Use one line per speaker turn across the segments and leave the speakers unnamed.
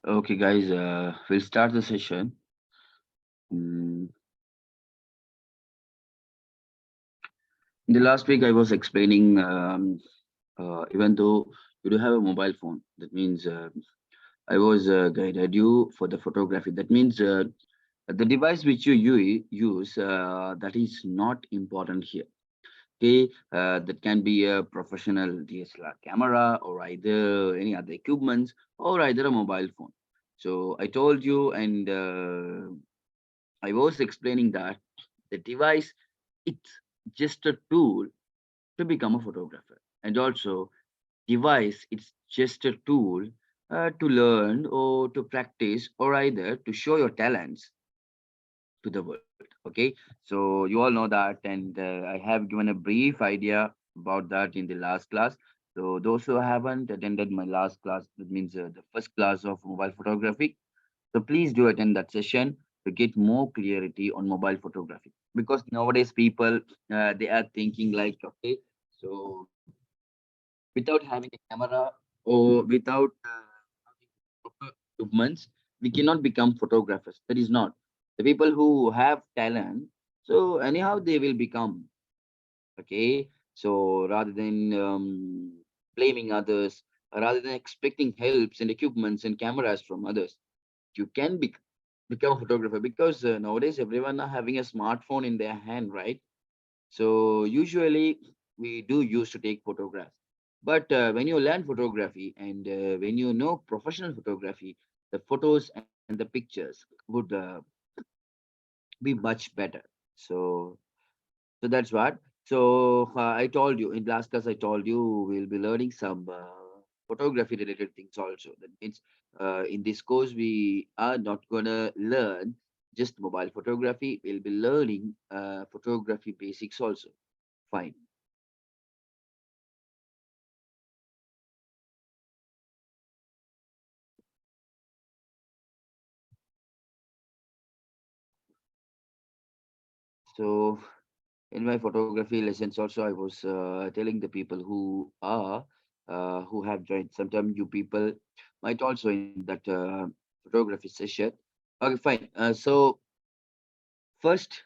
Okay, guys, we'll start the session. Mm, In the last week, I was explaining, even though you do have a mobile phone, that means I was guided you for the photography. That means the device which you use, that is not important here. Okay, that can be a professional DSLR camera or either any other equipments or either a mobile phone. So I told you, and I was explaining that the device it's just a tool to become a photographer, and also device it's just a tool to learn or to practice or either to show your talents to the world. Okay, so you all know that, and I have given a brief idea about that in the last class. So those who haven't attended my last class, that means the first class of mobile photography, so please do attend that session to get more clarity on mobile photography. Because nowadays people they are thinking like, okay, so without having a camera or without having proper equipments, we cannot become photographers. That is not the people who have talent. So anyhow, they will become. Okay, so rather than blaming others, rather than expecting helps and equipments and cameras from others, you can become a photographer because nowadays everyone are having a smartphone in their hand, right? So usually we do use to take photographs. But when you learn photography and when you know professional photography, the photos and the pictures would be much better. So so that's what. So I told you in last class. I told you we'll be learning some photography related things also. That means in this course we are not gonna learn just mobile photography. We'll be learning photography basics also. Fine. So in my photography lessons also, I was telling the people who have joined. Sometimes you people might also in that photography session. Okay, fine. So first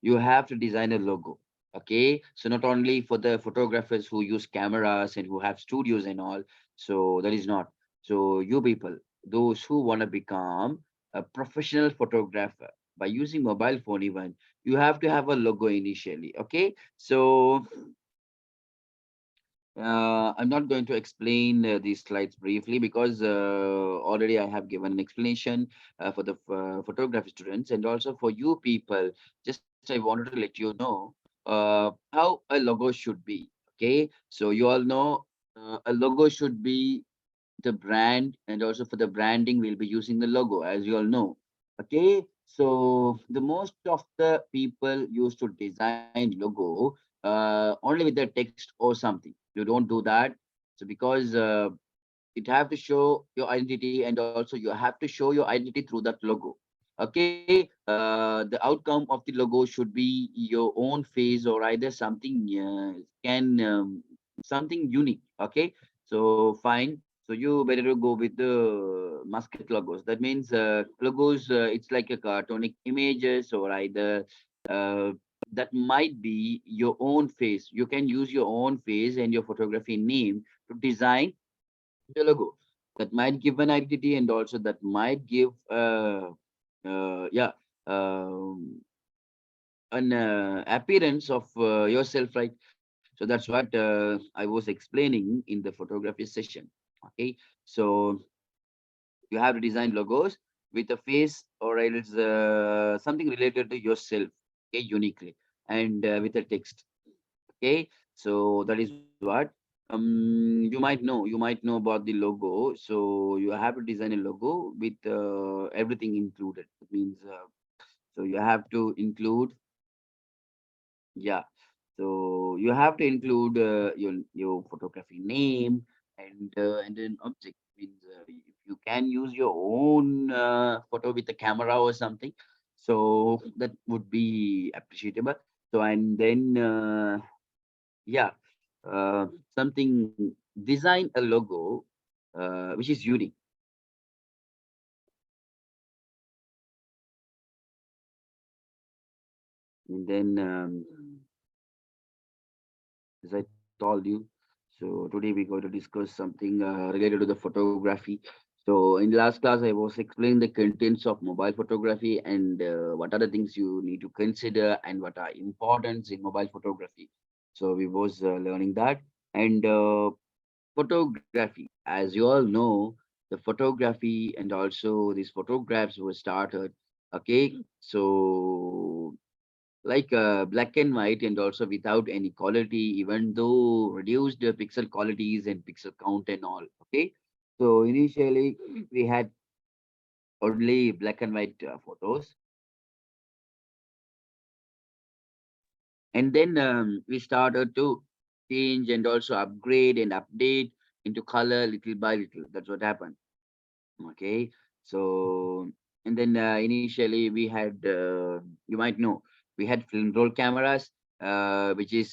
you have to design a logo. Okay, so not only for the photographers who use cameras and who have studios and all, so that is not. So you people, those who want to become a professional photographer by using mobile phone even, you have to have a logo initially. Okay, so I'm not going to explain these slides briefly because already I have given an explanation for the photography students and also for you people. Just I wanted to let you know how a logo should be. Okay, so you all know a logo should be the brand, and also for the branding, we'll be using the logo, as you all know. Okay, so the most of the people used to design logo only with the text or something. You don't do that. So because it have to show your identity, and also you have to show your identity through that logo. Okay, the outcome of the logo should be your own face or either something can something unique. Okay, so fine. So you better to go with the musket logos. That means logos. It's like a cartoonic images or either uh, that might be your own face. You can use your own face and your photography name to design the logo. That might give an identity, and also that might give yeah um, an appearance of yourself, right? So that's what I was explaining in the photography session. Okay, so you have to design logos with a face or else something related to yourself, okay, uniquely, and with a text. Okay, so that is what you might know about the logo. So you have to design a logo with everything included. It means so you have to include, yeah, so you have to include your photography name and an object. Means if you can use your own photo with a camera or something, so that would be appreciable. So and then yeah, something design a logo which is unique. And then, as I told you, so today we're going to discuss something related to the photography. So in the last class, I was explaining the contents of mobile photography and what are the things you need to consider and what are importance in mobile photography. So we was learning that. And photography, as you all know, the photography and also these photographs were started. Okay, so like black and white and also without any quality, even though reduced pixel qualities and pixel count and all. Okay, so initially we had only black and white photos, and then we started to change and also upgrade and update into color little by little. That's what happened. Okay, so and then initially we had you might know we had film roll cameras, which is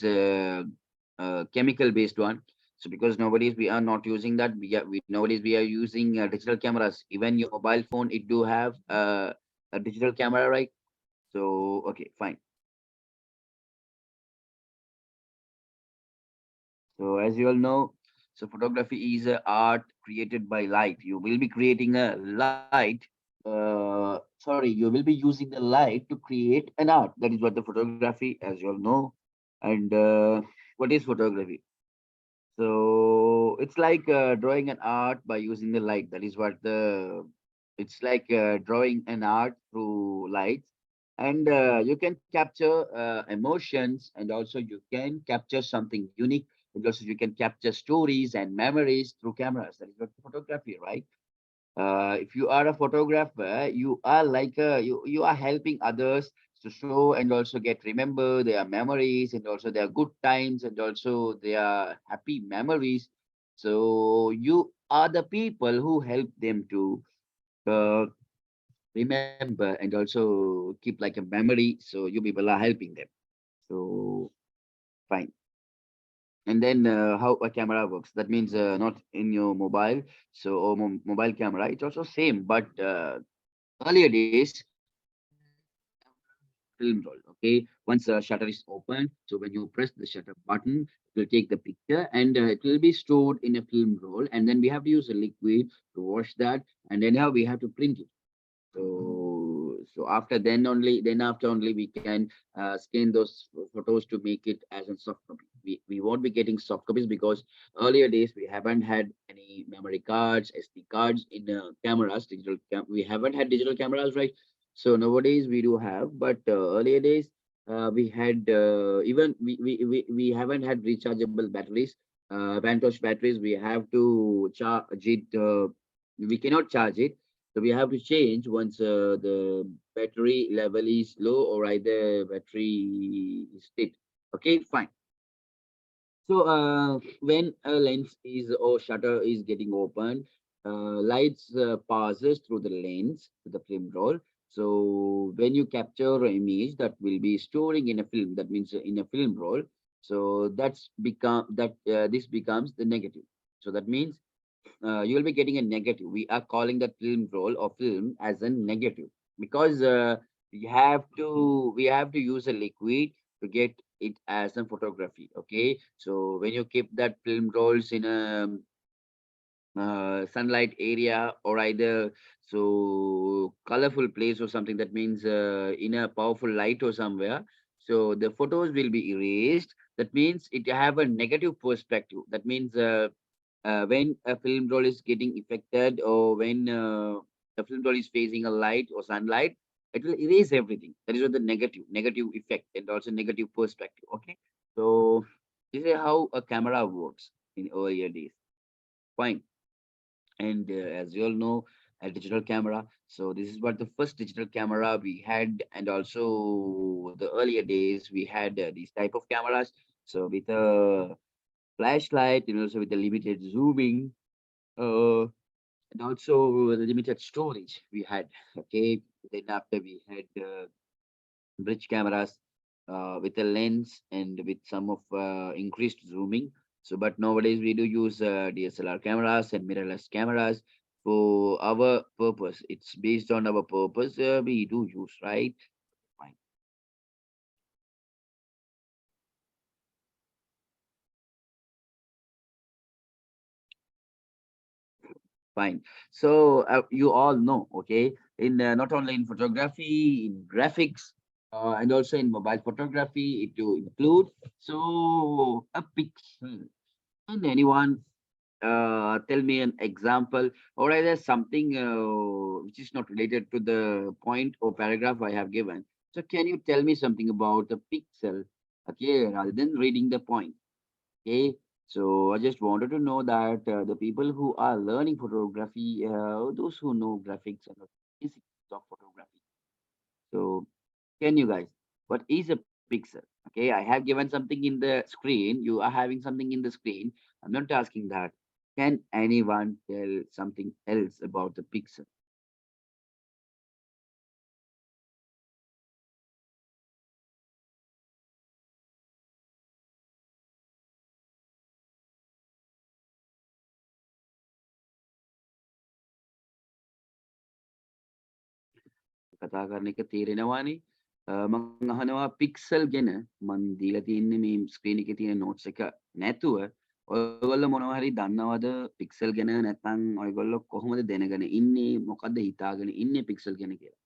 chemical based one. So because nowadays we are not using that, we nowadays we are using digital cameras. Even your mobile phone, it do have a digital camera, right? So okay, fine. So as you all know, so photography is a art created by light. You will be creating a light. Sorry, you will be using the light to create an art. That is what the photography, as you all know. And what is photography? So it's like drawing an art by using the light. That is what the it's like drawing an art through lights, and you can capture emotions, and also you can capture something unique, and also you can capture stories and memories through cameras. That is what photography, right? If you are a photographer, you are like you are helping others to show and also get remember their memories and also their good times and also their happy memories. So you are the people who help them to uh, remember and also keep like a memory. So you people are helping them. So fine. And then how a camera works. That means not in your mobile. So or mobile camera, it's also same, but earlier days, film roll. Okay, once the shutter is open, so when you press the shutter button, it will take the picture and it will be stored in a film roll. And then we have to use a liquid to wash that, and then how we have to print it. So after then after only we can scan those photos to make it as a soft copy. We won't be getting soft copies because earlier days we haven't had any memory cards, SD cards in cameras. We haven't had digital cameras, right? So nowadays we do have, but earlier days we had even we haven't had rechargeable batteries, Vantosh batteries. We have to charge it. We cannot charge it, so we have to change once the battery level is low or either battery is dead. Okay, fine. So when a lens is or shutter is getting open, lights passes through the lens to the film roll. So when you capture an image that will be storing in a film, that means in a film roll. So this becomes the negative. So that means you will be getting a negative. We are calling that film roll or film as a negative because we have to use a liquid to get it as a photography. Okay, so when you keep that film rolls in a sunlight area or either so colorful place or something, that means in a powerful light or somewhere, so the photos will be erased. That means it have a negative perspective. That means when a film roll is getting affected or when the film roll is facing a light or sunlight, it will erase everything. That is what the negative effect and also negative perspective. Okay, so this is how a camera works in earlier days. Fine. And as you all know, a digital camera. So this is what the first digital camera we had, and also the earlier days we had these type of cameras. So with a flashlight and also with the limited zooming, and also the limited storage we had. Okay, then after we had bridge cameras with a lens and with some of increased zooming. So, but nowadays we do use DSLR cameras and mirrorless cameras for our purpose. It's based on our purpose. We do use, right? Fine. Fine. So you all know, okay, in not only in photography, in graphics, and also in mobile photography, it to include so a pixel. And anyone tell me an example or either something which is not related to the point or paragraph I have given. So can you tell me something about the pixel? Okay, rather than reading the point. Okay, so I just wanted to know that the people who are learning photography, those who know graphics and the basics of photography. So can you guys, what is a pixel? Okay, I have given something in the screen. You are having something in the screen. I'm not asking that. Can anyone tell something else about the pixel? කතා කරන එක තේරෙනවානේ. මං අහනවා pixel ගැන මං දීලා තියෙන්නේ මේ ස්ක්‍රීන් එකේ තියෙන නෝට්ස් එක නැතුව ඔයගොල්ලෝ මොනවා හරි දන්නවද පික්සල් ගැන නැත්නම් ඔයගොල්ලෝ කොහොමද දැනගෙන ඉන්නේ මොකද්ද හිතාගෙන ඉන්නේ පික්සල් ගැන කියලා.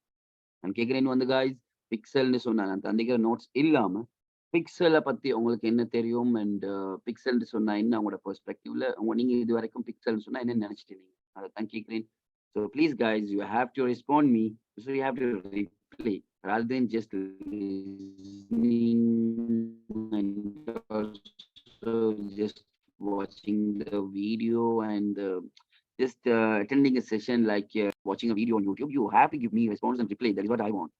நான் கேட்கிறேன் வந்து காய்ஸ் பிக்சல்னு சொன்னா நான் தந்திக்கிற நோட்ஸ் இல்லாம பிக்சலை பத்தி உங்களுக்கு என்ன தெரியும் அண்ட் பிக்சல்னு சொன்னா என்ன உங்களோட பெர்ஸ்பெக்டிவ்ல நீங்க இது வரைக்கும் பிக்சல்னு சொன்னா என்ன நினைச்சிட்டு இருக்கீங்க அதை தான் கேட்கிறேன். So please guys you have to respond me so you have to reply rather than just listening and also just watching the video and just attending a session like watching a video on YouTube. You have to give me response and reply. That is what I want.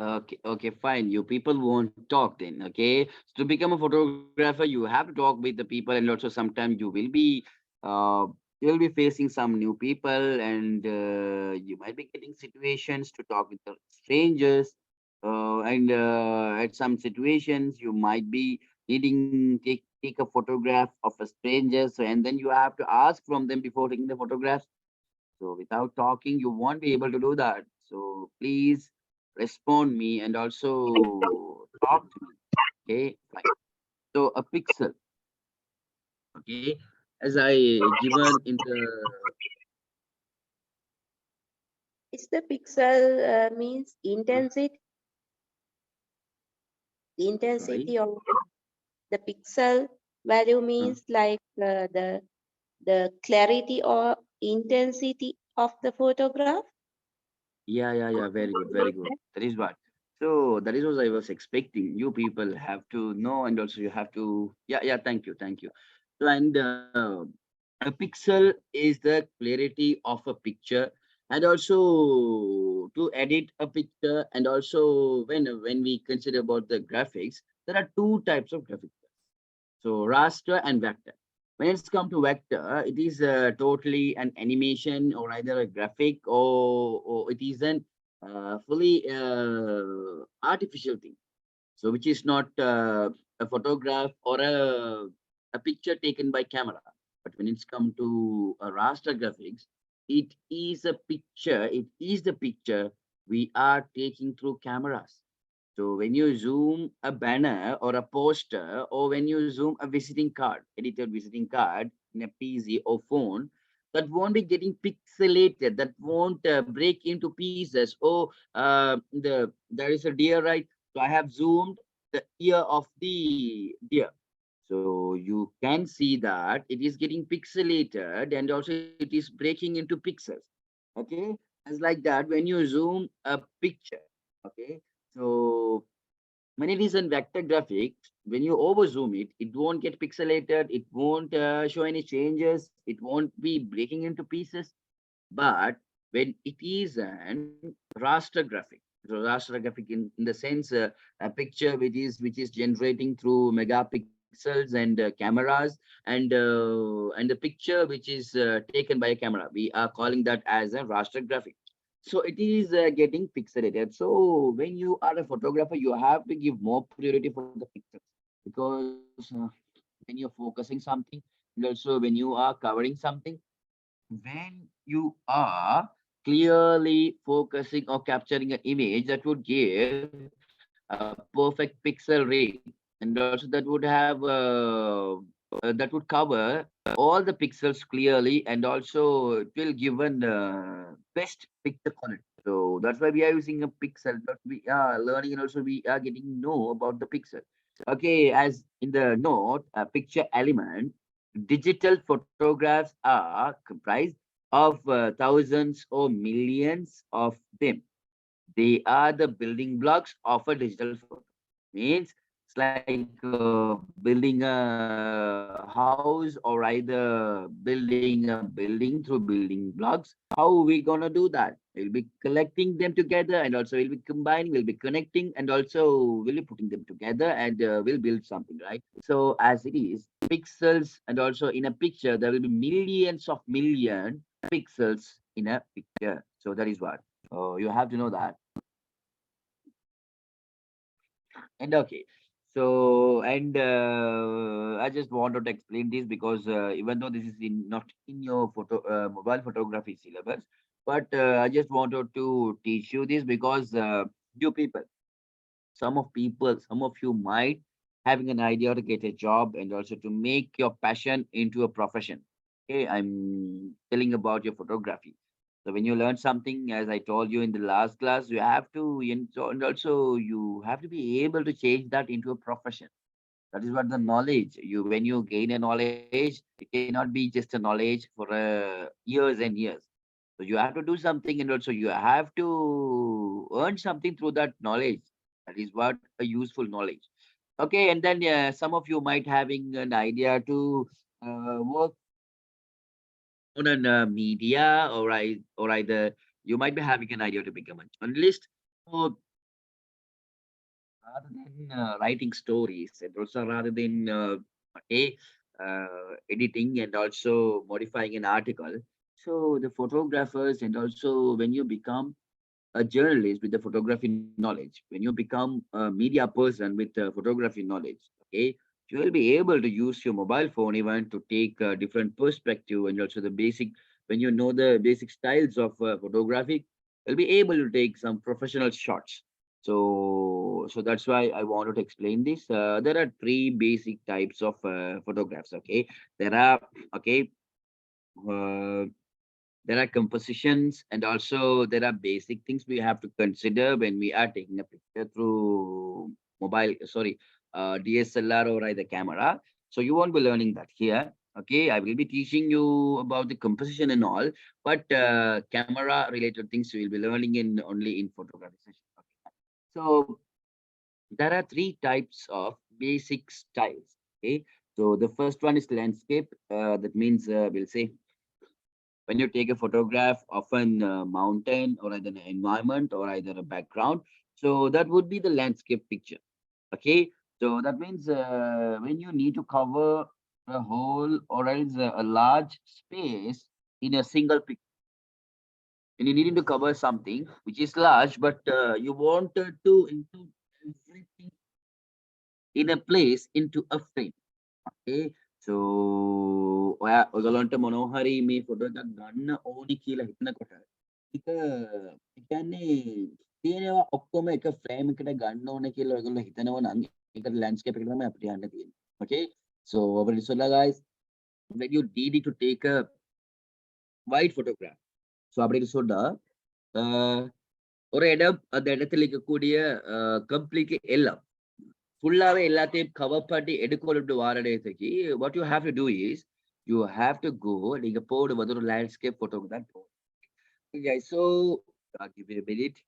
Okay, okay, fine. You people won't talk then, okay? So to become a photographer, you have to talk with the people, and also sometimes uh, you will be facing some new people, and you might be getting situations to talk with the strangers, and at some situations you might be needing take a photograph of a stranger, so and then you have to ask from them before taking the photographs. So without talking, you won't be able to do that. So please respond me and also talk to me. Okay, fine. So a pixel, okay, as I given in the
Is the pixel means
sorry,
intensity of the pixel value
uh,
means like the clarity or intensity of the photograph.
yeah, very good, very good. That is what. So that is what I was expecting. You people have to know, and also you have to. Yeah. Thank you, thank you. So and a pixel is the clarity of a picture, and also to edit a picture, and also when we consider about the graphics, there are two types of graphics. So raster and vector. When it's come to vector, it is totally an animation or either a graphic or it is an fully artificial thing. So which is not a photograph or a picture taken by camera. But when it's come to raster graphics, it is a picture, it is the picture we are taking through cameras. So when you zoom a banner or a poster, or when you zoom a visiting card, edited visiting card in a PC or phone, that won't be getting pixelated, that won't break into pieces. Oh, there is a deer, right? So I have zoomed the ear of the deer. So you can see that it is getting pixelated and also it is breaking into pixels. Okay. As like that, when you zoom a picture, okay. So when it is in vector graphics, when you over zoom it, it won't get pixelated, it won't show any changes, it won't be breaking into pieces. But when it is an raster graphic, so raster graphic in the sense a picture which is generating through megapixels and cameras and the picture which is taken by a camera, we are calling that as a raster graphic. So it is getting pixelated. So when you are a photographer, you have to give more priority for the pictures, because when you're focusing something and also when you are covering something, when you are clearly focusing or capturing an image, that would give a perfect pixel rate, and also that would have that would cover all the pixels clearly, and also it will give an best picture quality. So that's why we are using a pixel, but we are learning and also we are getting know about the pixel. Okay, as in the note, a picture element, digital photographs are comprised of thousands or millions of them. They are the building blocks of a digital photo. Means it's like building a house or either building a building through building blocks. How are we gonna do that? We'll be collecting them together and also we'll be combining, we'll be connecting, and also we'll be putting them together and we'll build something, right? So as it is, pixels, and also in a picture, there will be millions of million pixels in a picture. So that is what. You have to know that. And okay, so and I just wanted to explain this because even though this is not in your mobile photography syllabus, but I just wanted to teach you this because you people, some of you might having an idea to get a job and also to make your passion into a profession. Okay, I'm telling about your photography. So when you learn something, as I told you in the last class, you have to, and also you have to be able to change that into a profession. That is what the knowledge you, when you gain a knowledge, it cannot be just a knowledge for years and years. So you have to do something, and also you have to earn something through that knowledge. That is what a useful knowledge. Okay, and then some of you might having an idea to work on a media, or either you might be having an idea to become a journalist. So rather than writing stories, and also rather than a editing and also modifying an article, so the photographers, and also when you become a journalist with the photography knowledge, when you become a media person with photography knowledge, okay, you will be able to use your mobile phone even to take a different perspective, and also the basic, when you know the basic styles of photography, you'll be able to take some professional shots. So that's why I wanted to explain this. There are three basic types of photographs. Okay, there are, okay, uh, there are compositions, and also there are basic things we have to consider when we are taking a picture through mobile, sorry, DSLR or either camera. So you won't be learning that here. Okay, I will be teaching you about the composition and all, but camera related things we will be learning in only in photography session. Okay. So there are three types of basic styles. Okay, so the first one is landscape. That means we'll say when you take a photograph of an mountain or either an environment or either a background, so that would be the landscape picture. Okay, so that means when you need to cover a whole or else a large space in a single picture. And you need to cover something which is large, but you wanted to include everything in a place into a frame. Okay. So ඔයගලන්ට මොනෝහරි මේ photo එකක් ගන්න ඕනි කියලා හිතනකොට එක ඒ කියන්නේ තියෙනවා ඔක්කොම එක ෆ්‍රේම් එකට ගන්න ඕන කියලා ඔයගොල්ලෝ හිතනවා නම් ඒකට ලෑන්ඩ්ස්කේප් එකට තමයි අපිට යන්න තියෙන්නේ. Okay. So අපිට ඉස්සෙල්ලා guys when you need to take a wide photograph. So අපිට ඉස්සෙල්ලා ஒரு இடம் அந்த இடத்துல இருக்கக்கூடிய கம்ப்ளீட்லி எல்லாம் ஃபுல்லாவே எல்லாத்தையும் கவர் பண்ணி எடுக்கொண்டு வாரடையதுக்கு what you have to do is you have to go நீங்க போடுவது ஒரு லேண்ட்ஸ்கேப் போட்டோக்கு தான் போகும். Okay, so I'll give you a minute.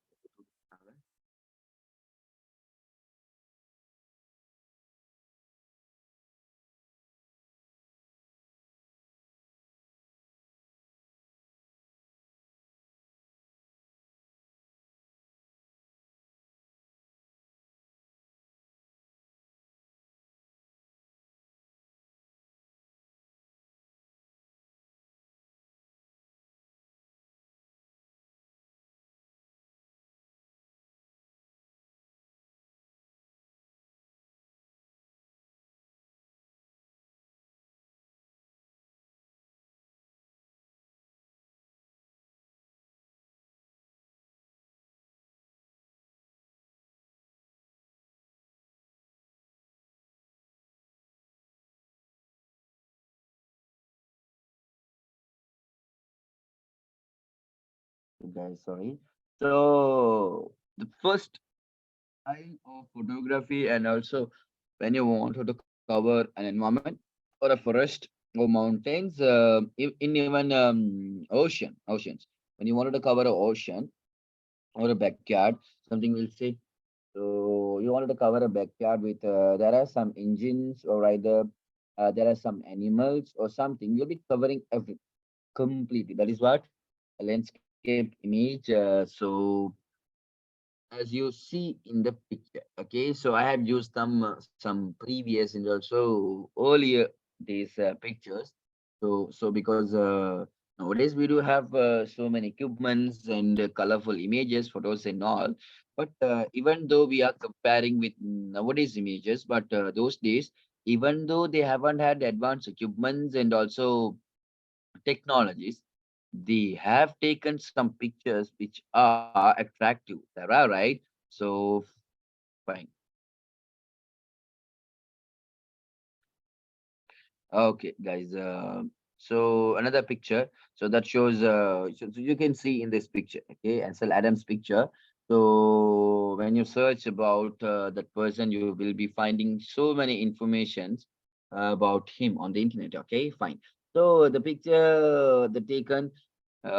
Guys, sorry. So the first kind of photography and also when you want to cover an environment or a forest or mountains, in even oceans. When you wanted to cover an ocean or a backyard, something will say. So you wanted to cover a backyard with there are some engines or either there are some animals or something. You'll be covering everything completely. That is what a landscape image. So as you see in the picture, okay, so I have used some previous and also earlier days pictures. So because nowadays we do have so many equipments and colorful images, photos and all, but even though we are comparing with nowadays images, but those days, even though they haven't had advanced equipments and also technologies, they have taken some pictures which are attractive. There are, right? So fine. Okay, guys. So another picture. So that shows. So you can see in this picture. Okay, Ansel Adams picture. So when you search about that person, you will be finding so many informations about him on the internet. Okay, fine. So the picture the taken.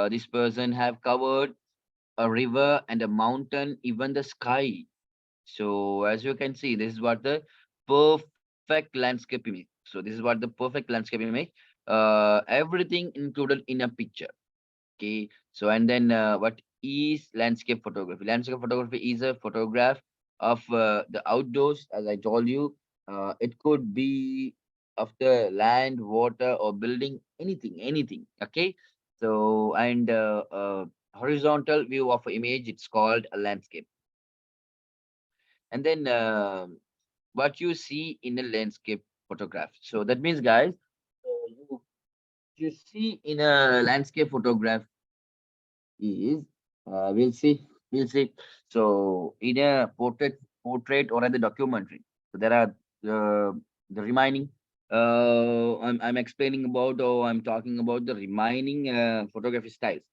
This person have covered a river and a mountain, even the sky. So as you can see, this is what the perfect landscape image. So this is what the perfect landscape image. Everything included in a picture. Okay. So and then what is landscape photography? Landscape photography is a photograph of the outdoors, as I told you. It could be of the land, water, or building, anything. Okay. So and horizontal view of an image, it's called a landscape. And then what you see in a landscape photograph. So that means, guys, you see in a landscape photograph is we'll see. So in a portrait or in the documentary, so there are the remaining. I'm explaining about or I'm talking about the remaining photography styles,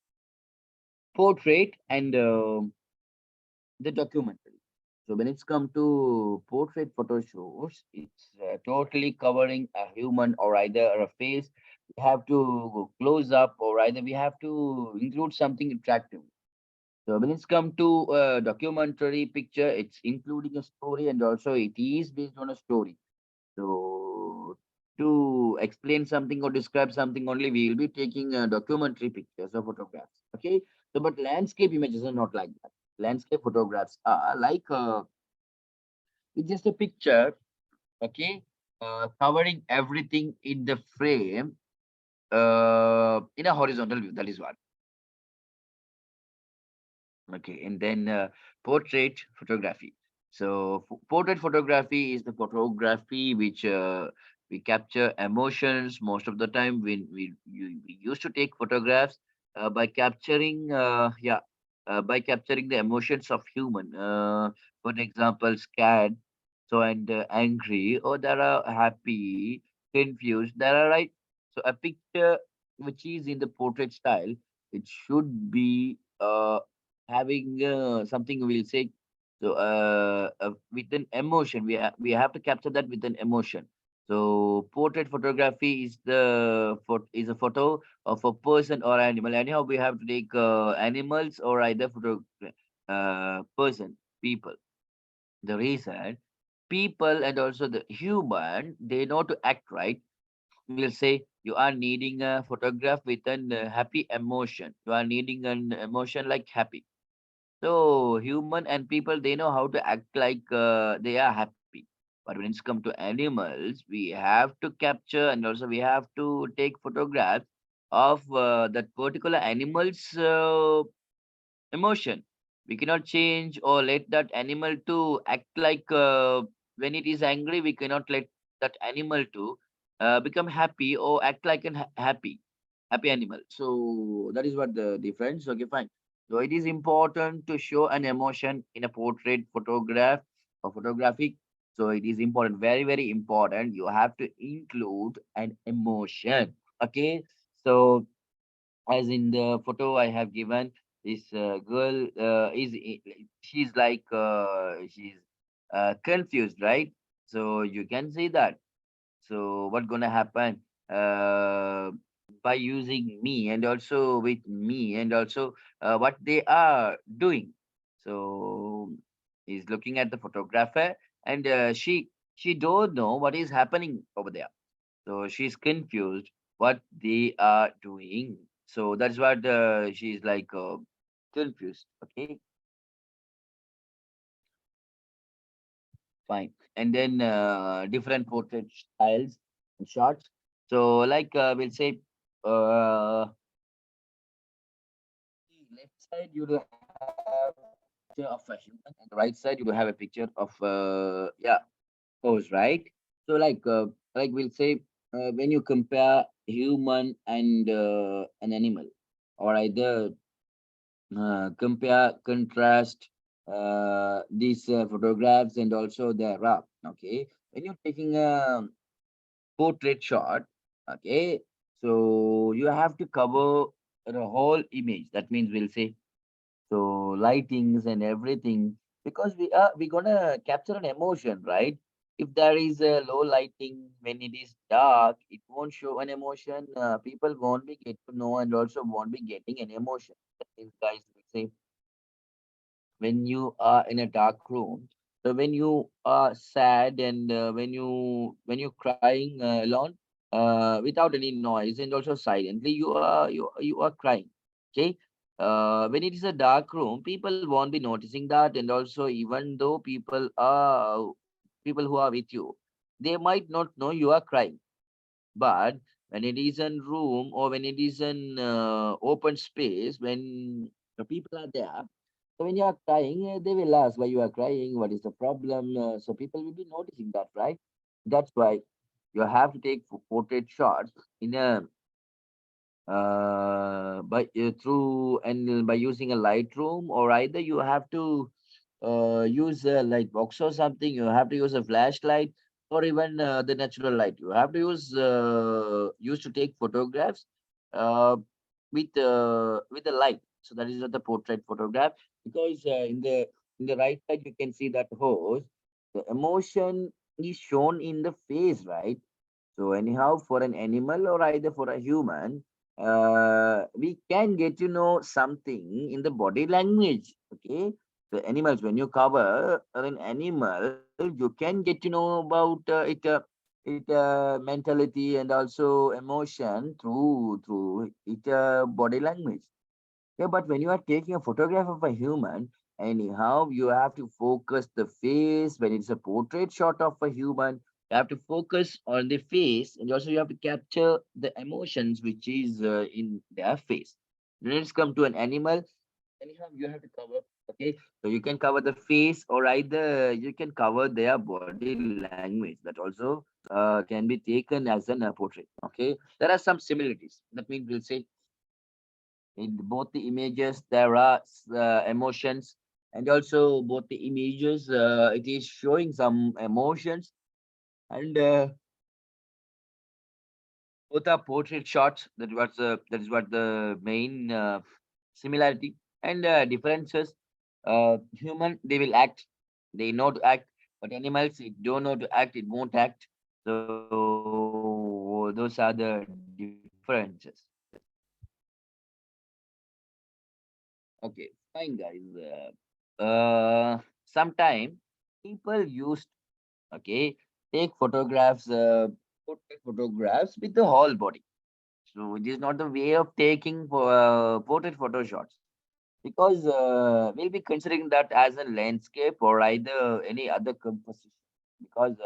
portrait and the documentary. So when it's come to portrait photo shows, it's totally covering a human or either a face. We have to go close up or either we have to include something attractive. So when it's come to a documentary picture, it's including a story and also it is based on a story. So to explain something or describe something only, we will be taking documentary pictures or photographs. Okay. So but landscape images are not like that. Landscape photographs are like it's just a picture, okay, covering everything in the frame in a horizontal view. That is what. Okay, and then portrait photography. So portrait photography is the photography which we capture emotions most of the time when we used to take photographs by capturing by capturing the emotions of human. For example, scared, so and angry, or that are happy, confused. That are right. So a picture which is in the portrait style, it should be having something we'll say with an emotion. We have to capture that with an emotion. So portrait photography is is a photo of a person or animal. Anyhow, we have to take animals or either person, people. The reason, people and also the human, they know to act, right? We'll say you are needing a photograph with an happy emotion. You are needing an emotion like happy. So human and people, they know how to act like they are happy. But when it's come to animals, we have to capture and also we have to take photographs of that particular animal's emotion. We cannot change or let that animal to act like when it is angry. We cannot let that animal to become happy or act like an happy animal. So that is what the difference. Okay, fine. So it is important to show an emotion in a portrait photograph or photographic. So it is important, very, very important. You have to include an emotion. Okay. So as in the photo I have given, this girl she's like she's confused, right? So you can see that. So what gonna happen by using me and also with me and also what they are doing. So he's looking at the photographer and she don't know what is happening over there. So she's confused what they are doing. So that's what she's like confused. Okay, fine. And then different portrait styles and shots. So like we'll say uh, the left side you will have picture of a human, and the right side you will have a picture of pose, right? So like we'll say when you compare human and an animal, or either compare, contrast these photographs and also the raw. Okay, when you're taking a portrait shot, okay, so you have to cover the whole image. That means we'll say so lightings and everything, because we gonna capture an emotion, right? If there is a low lighting, when it is dark, it won't show an emotion. People won't be get to know and also won't be getting an emotion. That means, guys, we say when you are in a dark room, so when you are sad and when you're crying alone without any noise and also silently, you are crying. Okay, when it is a dark room, people won't be noticing that. And also, even though people who are with you, they might not know you are crying. But when it is in room or when it is in open space, when the people are there, so when you are crying, they will ask why you are crying, what is the problem. So people will be noticing that, right? That's why you have to take portrait shots in a by through and by using a Lightroom, or either you have to use a light box or something. You have to use a flashlight or even the natural light. You have to use to take photographs uh, with the light. So that is not the portrait photograph, because in the right side you can see that hose. The emotion is shown in the face, right? So anyhow, for an animal or either for a human, we can get to know something in the body language. Okay, the animals, when you cover an animal, you can get to know about it mentality and also emotion through it body language. Yeah, but when you are taking a photograph of a human, anyhow, you have to focus the face when it's a portrait shot of a human. You have to focus on the face, and also you have to capture the emotions which is in their face. When it's come to an animal, anyhow you have to cover. Okay, so you can cover the face, or either you can cover their body language. That also can be taken as an portrait. Okay, there are some similarities. That means we'll say in both the images there are emotions, and also both the images it is showing some emotions, and both are portrait shots. That is what the main similarity and differences. Human, they will act, they know to act, but animals, it don't know to act, it won't act. So those are the differences. Okay, fine, guys. Sometime people used, okay, take photographs, portrait photographs with the whole body. So it is not the way of taking portrait photo shots, because we'll be considering that as a landscape or either any other composition. Because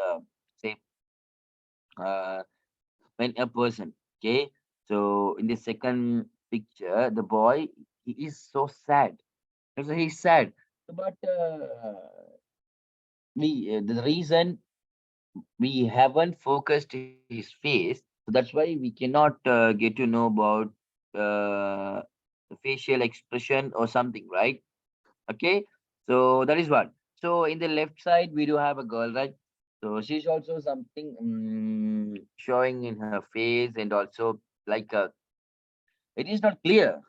say uh, when a person, okay, so in the second picture, the boy, he is so sad. So he's sad, but the reason we haven't focused his face, so that's why we cannot get to know about the facial expression or something, right? Okay, so that is what. So in the left side we do have a girl, right? So she's also something showing in her face, and also like it is not clear,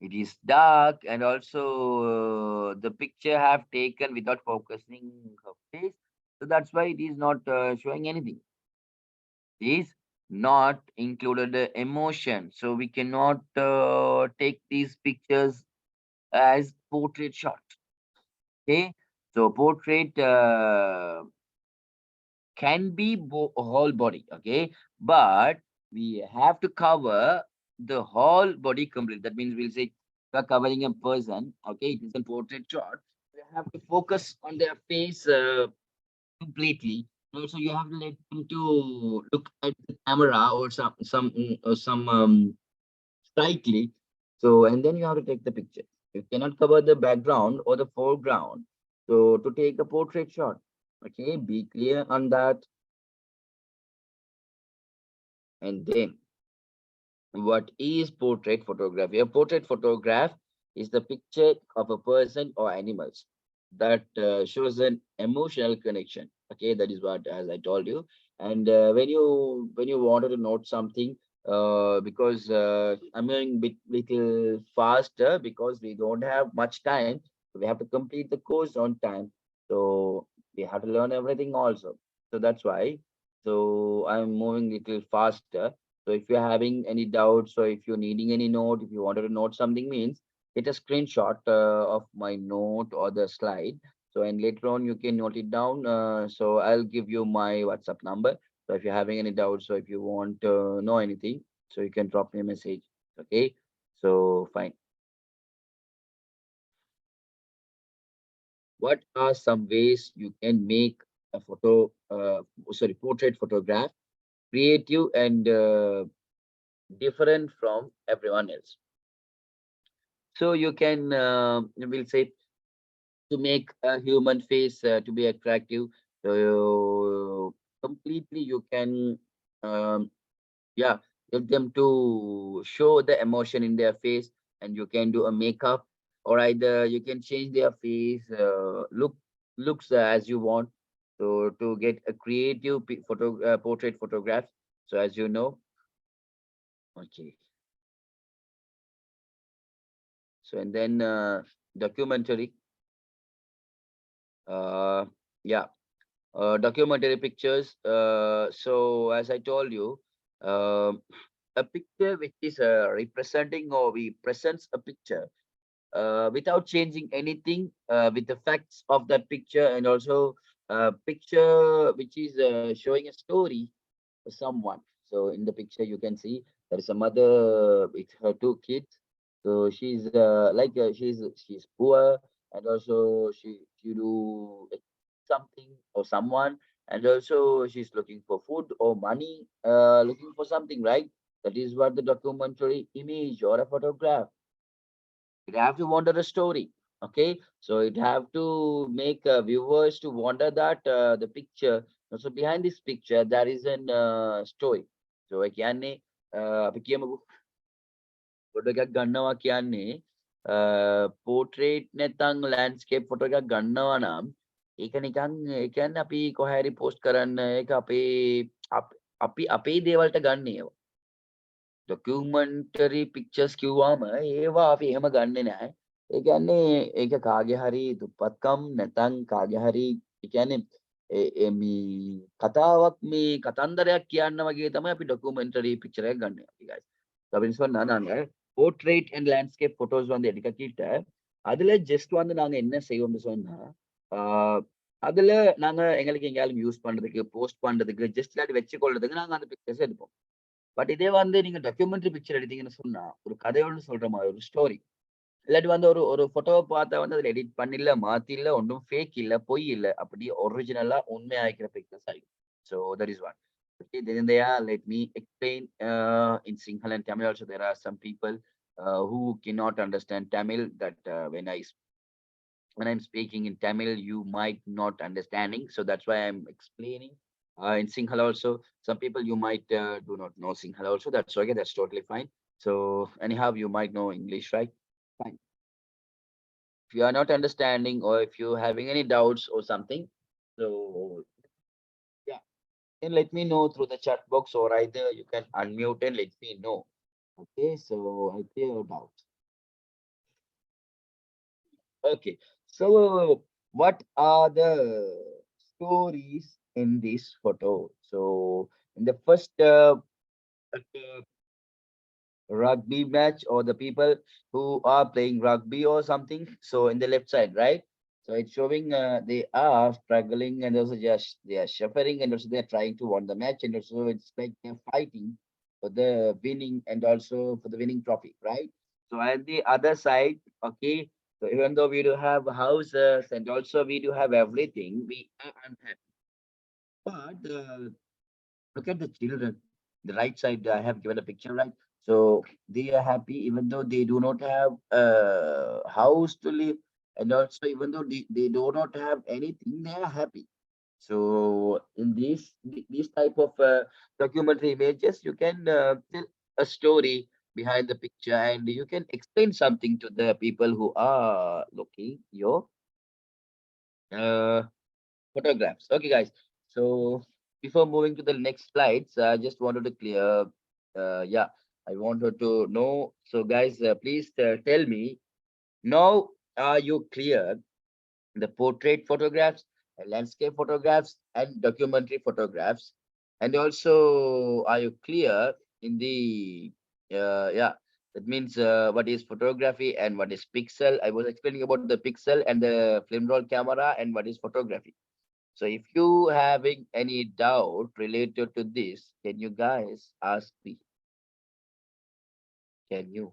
it is dark, and also the picture have taken without focusing her face, so that's why it is not showing anything. Is not included the emotion, so we cannot take these pictures as portrait shot. Okay, so portrait can be whole body. Okay, but we have to cover the whole body complete. That means we'll say we are covering a person. Okay, it is a portrait shot. We have to focus on their face completely. Also, you have to let them to look at the camera or some slightly. So, and then you have to take the picture. You cannot cover the background or the foreground. So, to take a portrait shot, okay, be clear on that. And then, what is portrait photography? A portrait photograph is the picture of a person or animals that shows an emotional connection. Okay, that is what, as I told you. And when you wanted to note something, because I'm going bit little faster because we don't have much time. We have to complete the course on time, so we have to learn everything also. So that's why. So I'm moving little faster. So if you're having any doubts, or if you're needing any note, if you wanted to note something, means get a screenshot of my note or the slide. So and later on you can note it down. So I'll give you my WhatsApp number. So if you're having any doubts, so if you want to know anything, so you can drop me a message. Okay. So fine. What are some ways you can make a portrait photograph creative and different from everyone else? So you can, we'll say, to make a human face to be attractive. So completely you can, yeah, get them to show the emotion in their face, and you can do a makeup, or either you can change their face, looks as you want. So to get a creative portrait photograph. So as you know, okay. So and then documentary. Uh, yeah, documentary pictures. So as I told you, um a picture which is representing, or we presents a picture without changing anything, with the facts of that picture, and also a picture which is showing a story for someone. So in the picture you can see there is a mother with her two kids. So she's she's poor, and also she do something or someone, and also she's looking for food or money, looking for something, right? That is what the documentary image or a photograph. It have to wonder a story. Okay, so it have to make viewers to wonder that the picture. So behind this picture there is an story. So I can අපි කියමුකෝ photo එකක් ගන්නවා කියන්නේ portrait නැත්නම් landscape photo එකක් ගන්නවා නම් ඒක නිකන් ඒ කියන්නේ අපි කොහේ හරි පෝස්ට් කරන්න ඒක අපේ අපි අපේ දේවල්ට ගන්න ඒවා. ඩොකියුමන්ටරි පික්චර්ස් කිව්වම ඒවා අපි එහෙම ගන්නෙ නැහැ. ඒ කියන්නේ ඒක කාගේ හරි දුප්පත්කම් නැත්නම් කාගේ හරි ඒ කියන්නේ මේ කතාවක් මේ කතන්දරයක් කියන්න වගේ තමයි අපි ඩොකියුමන්ටරි පික්චර් එකක් ගන්නෙ අපි guys. அப்படின்னு சொன்னா நாங்க போர்ட்ரேட் அண்ட் லேண்ட்ஸ்கேப் போட்டோஸ் வந்து எடுக்கக்கிட்ட அதுல ஜஸ்ட் வந்து நாங்க என்ன செய்வோம்னு சொன்னா ஆஹ் அதுல நாங்க எங்களுக்கு எங்கேயாலும் யூஸ் பண்றதுக்கு போஸ்ட் பண்றதுக்கு ஜஸ்ட் இல்லாட்டி வச்சு கொள்றதுக்கு நாங்க அந்த பிக்சர்ஸ் எடுப்போம். பட் இதே வந்து நீங்க டாக்குமெண்ட்ரி பிக்சர் எடுத்தீங்கன்னு சொன்னா ஒரு கதையோட சொல்ற மாதிரி ஒரு ஸ்டோரி இல்லாட்டி வந்து ஒரு ஒரு போட்டோவை பார்த்தா வந்து அதுல எடிட் பண்ணல மாத்தி இல்ல ஒன்றும் ஃபேக் இல்ல பொய் இல்ல அப்படி ஒரிஜினலா உண்மை ஆகிக்கிற பிக்சர்ஸ் ஆகும். So that is one. Okay, then there, let me explain in Sinhala and Tamil also there are some people who cannot understand Tamil that when I'm speaking in Tamil you might not understanding, so that's why I'm explaining in Sinhala also. Some people you might do not know Sinhala also, that's okay, that's totally fine. So anyhow you might know English, right? Fine. If you are not understanding or if you're having any doubts or something, so yeah, then let me know through the chat box or either you can unmute and let me know. Okay, so I clear your doubt. Okay, so what are the stories in this photo? So in the first rugby match or the people who are playing rugby or something. So in the left side, right? So it's showing they are struggling and also just they are suffering and also they're trying to win the match and also it's like they're fighting for the winning and also for the winning trophy, right? So at the other side, okay. So even though we do have houses and also we do have everything, we are unhappy. But look at the children. The right side, I have given a picture, right? So they are happy even though they do not have a house to live, and also even though they do not have anything, they are happy. So in these type of documentary images, you can tell a story behind the picture, and you can explain something to the people who are looking your uh, photographs. Okay, guys. So before moving to the next slides, I just wanted to clear. Yeah, I wanted to know. So, guys, please tell me now. Are you clear? The portrait photographs, landscape photographs, and documentary photographs, and also are you clear in the yeah? That means what is photography and what is pixel. I was explaining about the pixel and the film roll camera and what is photography. So if you having any doubt related to this, can you guys ask me? Can you?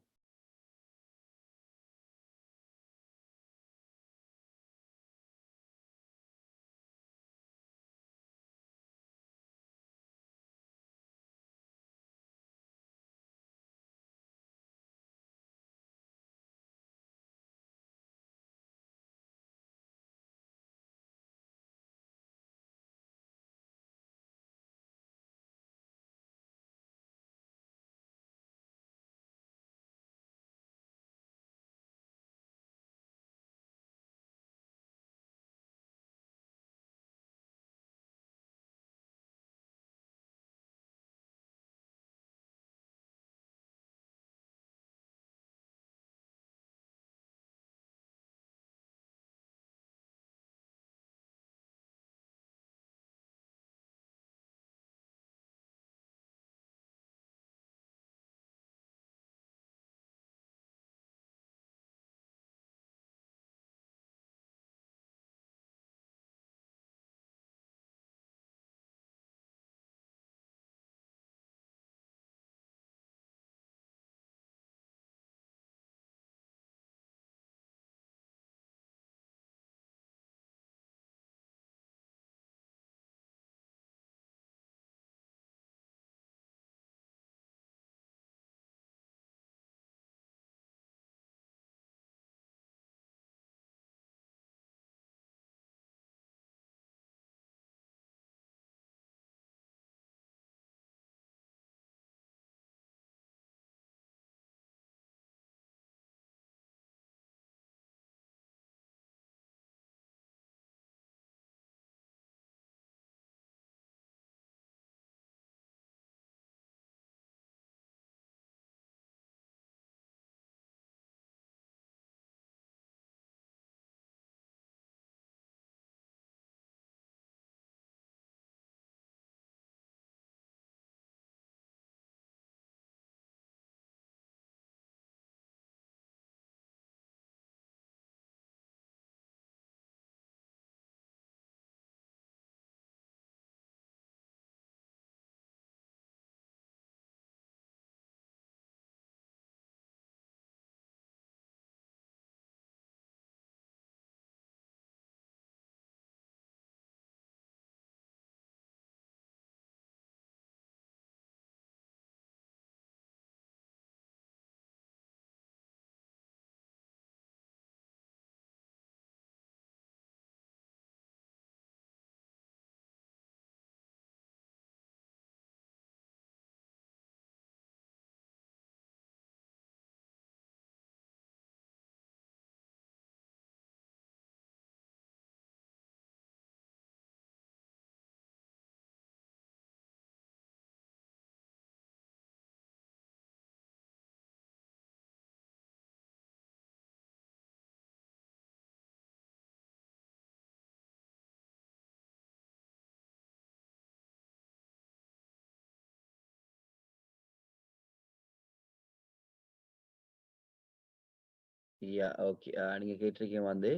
Yeah okay. நீங்க கேட்டிருக்கீங்க வந்து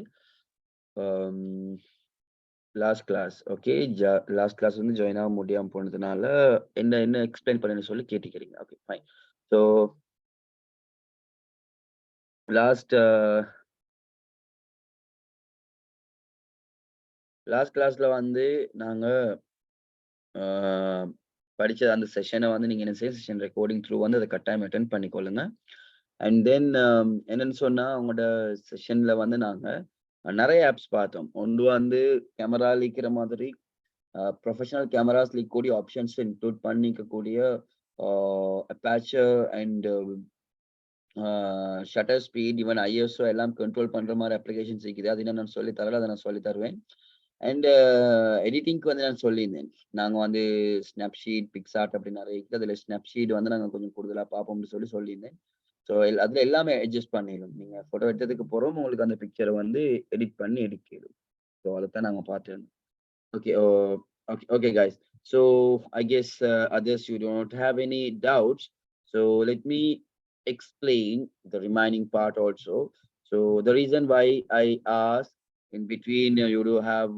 last class okay. Last class வந்து join ஆக முடியாம போனதுனால என்ன என்ன explain பண்ணுன்னு சொல்லி கேட்டுக்கிறீங்க. Okay fine. So last last கிளாஸ்ல வந்து நாங்க அ படிச்ச அந்த செஷன வந்து நீங்க என்ன செய்ய செஷன் ரெக்கார்டிங் த்ரூ வந்து அத கட்டாயம் அட்டெண்ட் பண்ணிக்கொள்ளுங்க. அண்ட் தென் என்னன்னு சொன்னா, உங்களோட செஷன்ல வந்து நாங்க நெறைய ஆப்ஸ் பார்த்தோம். ஒன்று வந்து கேமரால இருக்கிற மாதிரி ப்ரொஃபஷனல் கேமராஸ்ல இருக்கக்கூடிய ஆப்ஷன்ஸ் இன்க்ளூட் பண்ணிக்கக்கூடிய a aperture and shutter speed, even ISO எல்லாம் கண்ட்ரோல் பண்ற மாரி அப்ளிகேஷன்ஸ் இருக்குது. அது இன்னும் நான் சொல்லி தரல. அத நான் சொல்லி தருவேன். அண்ட் எடிட்டிங்க்கு வந்து நான் சொல்லியிருந்தேன். நாங்க வந்து ஸ்னாப்ஷீட், பிக்ஸார்ட் அப்படின்னு நெறைய இருக்குது. அதுல ஸ்னாப்ஷீட் வந்து நாங்க கொஞ்சம் கூடுதலா பார்ப்போம்னு சொல்லி சொல்லியிருந்தேன். ஸோ அதுல எல்லாமே அட்ஜஸ்ட் பண்ணிடும். நீங்க ஃபோட்டோ எடுத்ததுக்கு அப்புறம் உங்களுக்கு அந்த பிக்சர வந்து எடிட் பண்ணி எடுக்கலாம். ஸோ அதத்தான் நாங்க பார்த்திருந்தோம். Okay, okay, guys. So I guess others you don't have any doubts. So let me explain the remaining part also. So the reason why I asked in between you do have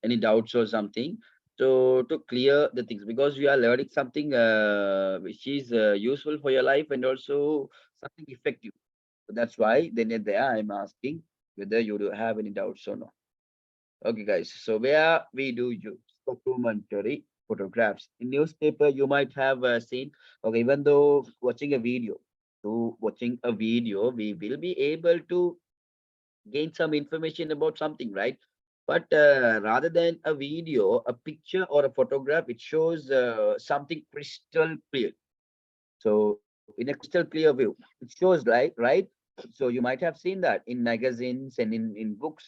any doubts or something. So to clear the things because we are learning something which is useful for your life and also something effective. So that's why then and there I'm asking whether you do have any doubts or not. Okay, guys. So where we do use documentary photographs in newspaper, you might have seen. Okay, even though watching a video, we will be able to gain some information about something, right? But rather than a video, a picture or a photograph, it shows something crystal clear. So in a crystal clear view, it shows right. So you might have seen that in magazines and in books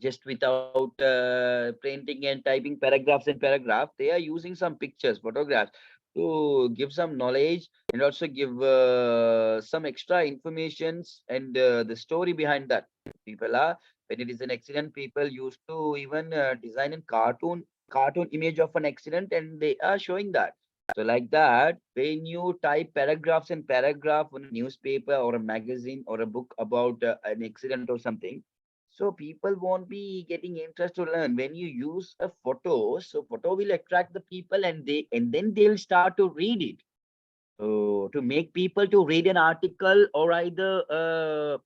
just without printing and typing paragraphs and paragraph, they are using some pictures, photographs to give some knowledge and also give some extra informations and the story behind that. People are when it is an accident, people used to even design a cartoon image of an accident and they are showing that. So like that, when you type paragraphs and paragraph on a newspaper or a magazine or a book about an accident or something, so people won't be getting interest to learn. When you use a photo, so photo will attract the people and then they'll start to read it. So to make people to read an article or either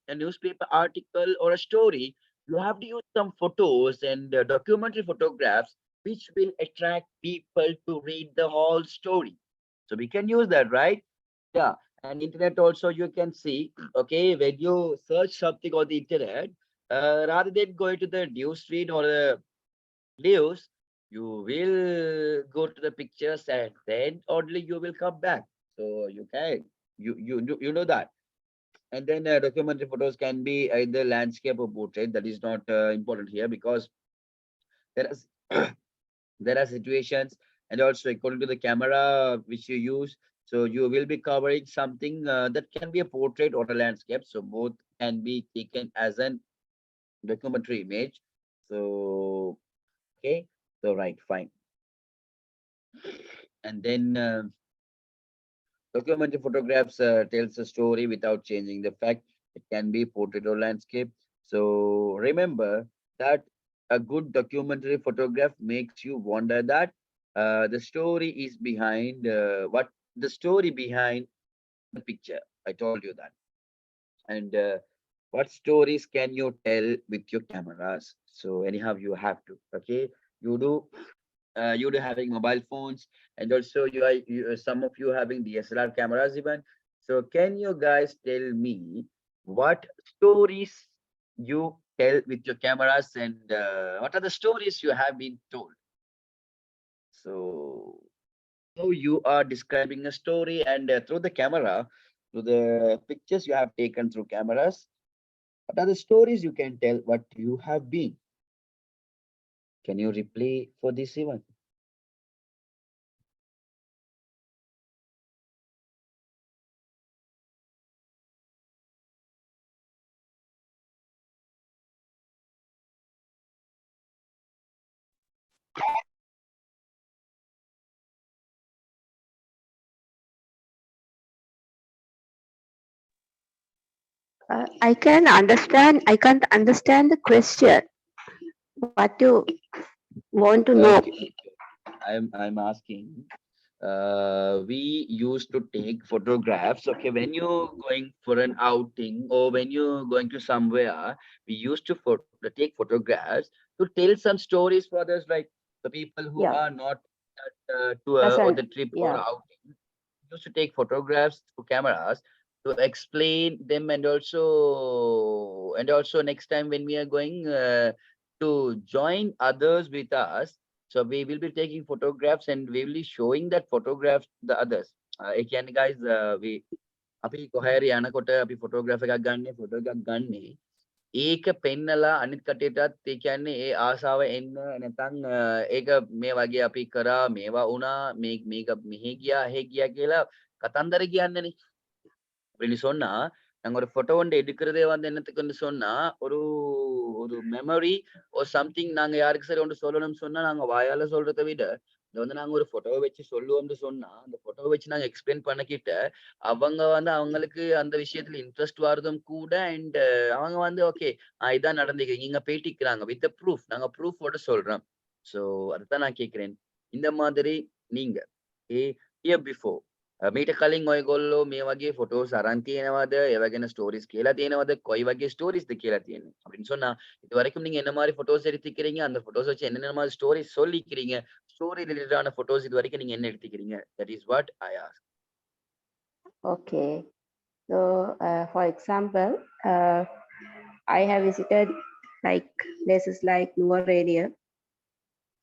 a newspaper article or a story, you have to use some photos and documentary photographs which will attract people to read the whole story. So we can use that, right? Yeah, and internet also you can see, okay, when you search something on the internet, rather than going to the news feed or the news, you will go to the pictures and then only you will come back. So you know that. And then documentary photos can be either landscape or portrait. That is not important here because there is there are situations and also according to the camera which you use, so you will be covering something that can be a portrait or a landscape, so both can be taken as an documentary image. So okay, so right, fine. And then documentary photographs tells a story without changing the fact it can be portrait or landscape. So remember that a good documentary photograph makes you wonder that the story is behind what the story behind the picture. I told you that. And what stories can you tell with your cameras? So anyhow, you have to. Okay, you do you do having mobile phones and also some of you having DSLR cameras even. So can you guys tell me what stories you tell with your cameras and what are the stories you have been told? So how you are describing a story and through the camera, through the pictures you have taken through cameras, what are the stories you can tell what you have been? Can you replay for this event?
I can understand. I can't understand the question. What you want to know?
Okay, I'm asking. We used to take photographs. Okay, when you're going for an outing or when you're going to somewhere, we used to take photographs to tell some stories for others, like the people who
Yeah,
are not at tour or
present.
the trip or
Yeah.
outing. Used to take photographs through cameras to explain them, and also next time when we are going to join others with us, so we will be taking photographs and we will be showing that photographs to the others. ඒ කියන්නේ guys we අපි කොහේරි යනකොට අපි ෆොටෝග්‍රැෆ් එකක් ගන්න photo එකක් ගන්නේ ඒක පෙන්නලා අනිත් කටේටත් ඒ කියන්නේ ඒ ආසාව එන්න නැත්නම් ඒක මේ වගේ අපි කරා මේවා වුණා මේක මෙහෙ ගියා එහෙ ගියා කියලා කතන්දර කියන්නේනේ. அப்படின்னு சொன்னா நாங்க ஒரு போட்டோ ஒன்று எடுக்கிறதே வந்து என்னத்துக்குன்னு சொன்னா ஒரு ஒரு மெமரி ஒரு சம்திங் நாங்க யாருக்கு சரி ஒன்று சொல்லணும்னு சொன்னா நாங்க வாயால சொல்றதை விட இதை வந்து நாங்க ஒரு போட்டோவை வச்சு சொல்லுவோம்னு சொன்னா அந்த போட்டோவை வச்சு நாங்க எக்ஸ்பிளைன் பண்ணக்கிட்ட அவங்க வந்து அவங்களுக்கு அந்த விஷயத்துல இன்ட்ரெஸ்ட் வரதும் கூட அண்ட் அவங்க வந்து ஓகே இதான் நடந்துக்கு இங்க பேட்டிக்கிறாங்க வித் ப்ரூஃப் நாங்க ப்ரூஃபோட சொல்றோம். ஸோ அதுதான் நான் கேட்கிறேன். இந்த மாதிரி நீங்க year before මීට කලින් ඔයගොල්ලෝ මේ වගේ ෆොටෝස් අරන් තියෙනවද? ඒවා ගැන ස්ටෝරීස් කියලා තියෙනවද? කොයි වගේ ස්ටෝරීස්ද කියලා තියෙන්නේ? அப்படின்னு சொன்னா, இதுவரைக்கும் நீங்க என்ன மாரி ஃபோட்டோஸ் எடுத்திருக்கிறீங்க? அந்த ஃபோட்டோஸ் வச்சு என்னென்ன மாரி ஸ்டோரீஸ் சொல்லிக்கிறீங்க? ஸ்டோரி ரிலேட்டடான ஃபோட்டோஸ் இதுவரைக்கும் நீங்க என்ன எடுத்திருக்கிறீங்க? That is what I ask.
Okay. So, for example, I have visited like places like Nuwar area.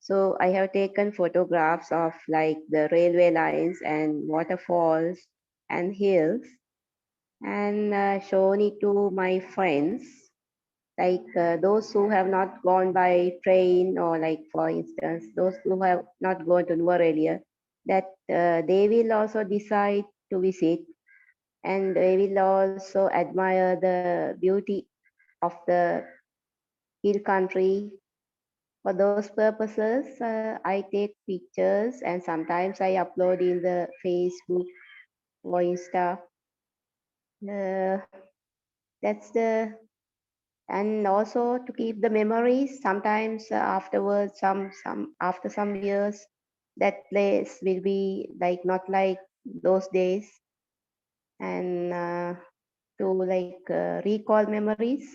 So I have taken photographs of like the railway lines and waterfalls and hills and shown it to my friends, like those who have not gone by train or like for instance, those who have not gone to Nuwar area, that they will also decide to visit and they will also admire the beauty of the hill country. For those purposes, I take pictures and sometimes I upload in the Facebook or Insta. Uh, that's the and also to keep the memories. Sometimes afterwards, some after some years, that place will be like not like those days, and to like recall memories.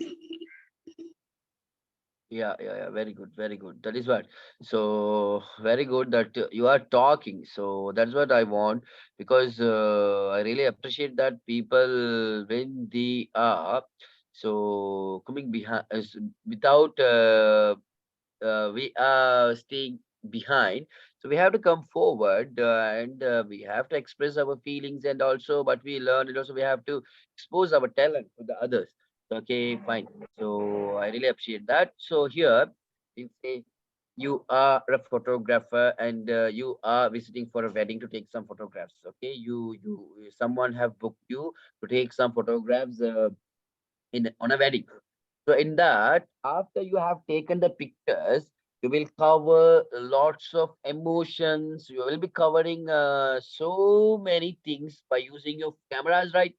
Yeah. Very good, very good. That is what. So very good that you are talking. So that's what I want because I really appreciate that people when they are so coming behind without we are staying behind. So we have to come forward and we have to express our feelings and also what we learn and also we have to expose our talent to the others. Okay, fine. So I really appreciate that. So here, if say you are a photographer and you are visiting for a wedding to take some photographs. Okay, you someone have booked you to take some photographs in on a wedding. So in that, after you have taken the pictures, you will cover lots of emotions. You will be covering so many things by using your cameras, right?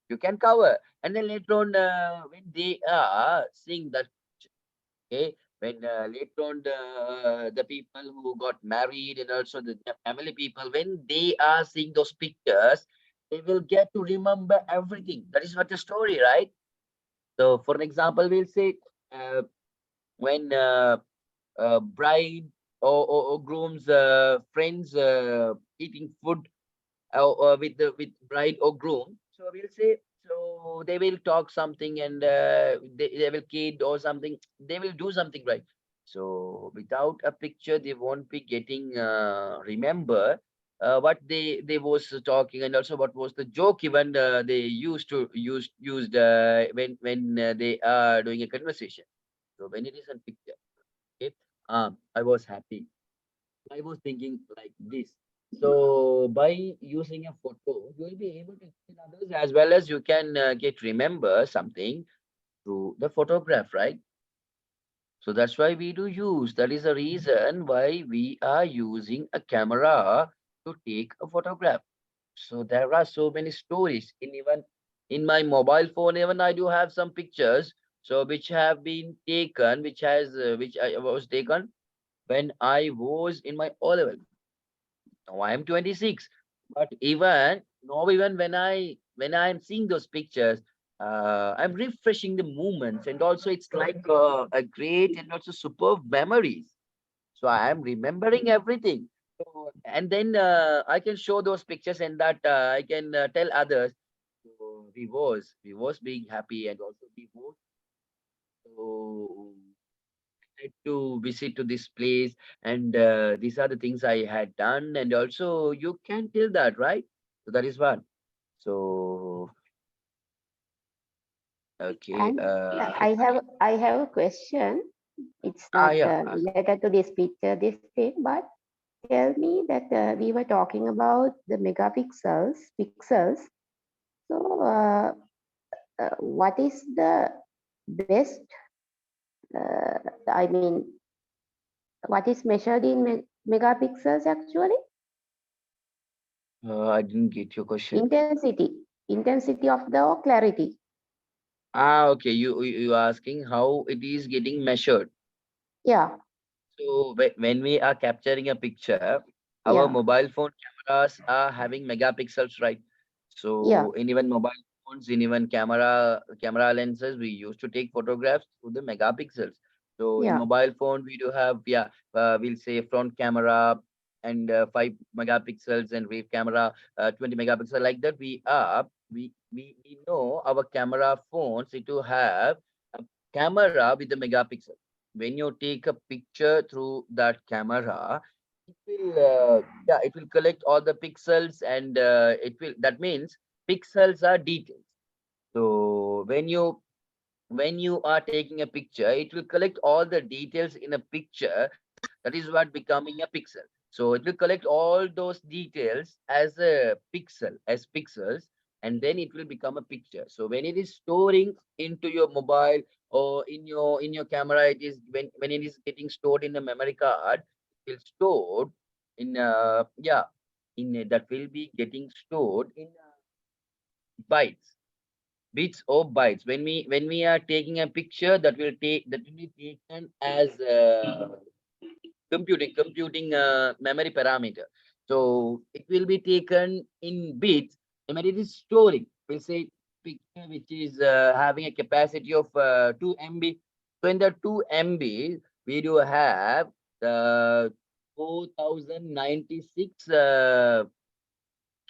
You can cover, and then later on, when they are seeing that, okay, when later on the people who got married and also the family people, when they are seeing those pictures, they will get to remember everything. That is what the story, right? So, for an example, we'll say uh, when bride or groom's friends eating food with bride or groom. So we'll say so they will talk something and they will kid or something. They will do something right. So without a picture, they won't be getting remember what they was talking and also what was the joke even they used to used when they are doing a conversation. So when it is a picture, okay, I was happy. I was thinking like this. So by using a photo, you will be able to explain others as well as you can get remember something through the photograph, right? So that's why we do use. That is the reason why we are using a camera to take a photograph. So there are so many stories in even In my mobile phone, even I do have some pictures, so which have been taken, which I was taken when I was in my O level. Now I am 26, but even when I am seeing those pictures, I'm refreshing the moments, and also it's like a great and also superb memories. So I am remembering everything. So, and then I can show those pictures, and that I can tell others. So we was being happy, and also we was so had to visit to this place, and these are the things I had done, and also you can tell that, right? So that is one. So okay,
And I have a question. It's not
yeah,
related to this picture, this thing, but tell me that we were talking about the pixels. So, what is the best? I mean, what is measured in megapixels actually?
I didn't get your question.
Intensity of the clarity.
Okay, you asking how it is getting measured.
Yeah,
So when we are capturing a picture, our
yeah,
mobile phone cameras are having megapixels, right?
yeah,
So in even mobile phones, in even camera lenses, we used to take photographs through the megapixels. So in
yeah,
mobile phone, we do have, we'll say front camera and 5 megapixels, and rear camera 20 megapixel, like that. We know our camera phones it to have a camera with the megapixel. When you take a picture through that camera, it will collect all the pixels, and that means pixels are details. So when you are taking a picture, it will collect all the details in a picture. That is what becoming a pixel. So it will collect all those details as pixels, and then it will become a picture. So when it is storing into your mobile or in your camera, it is when it is getting stored in the memory card, it will stored in that will be getting stored in bytes, bits or bytes. When we are taking a picture, that will be taken as computing memory parameter. So it will be taken in bits, and when it is storing, we'll say picture which is having a capacity of 2 MB. So in the 2 MB, we do have the 4096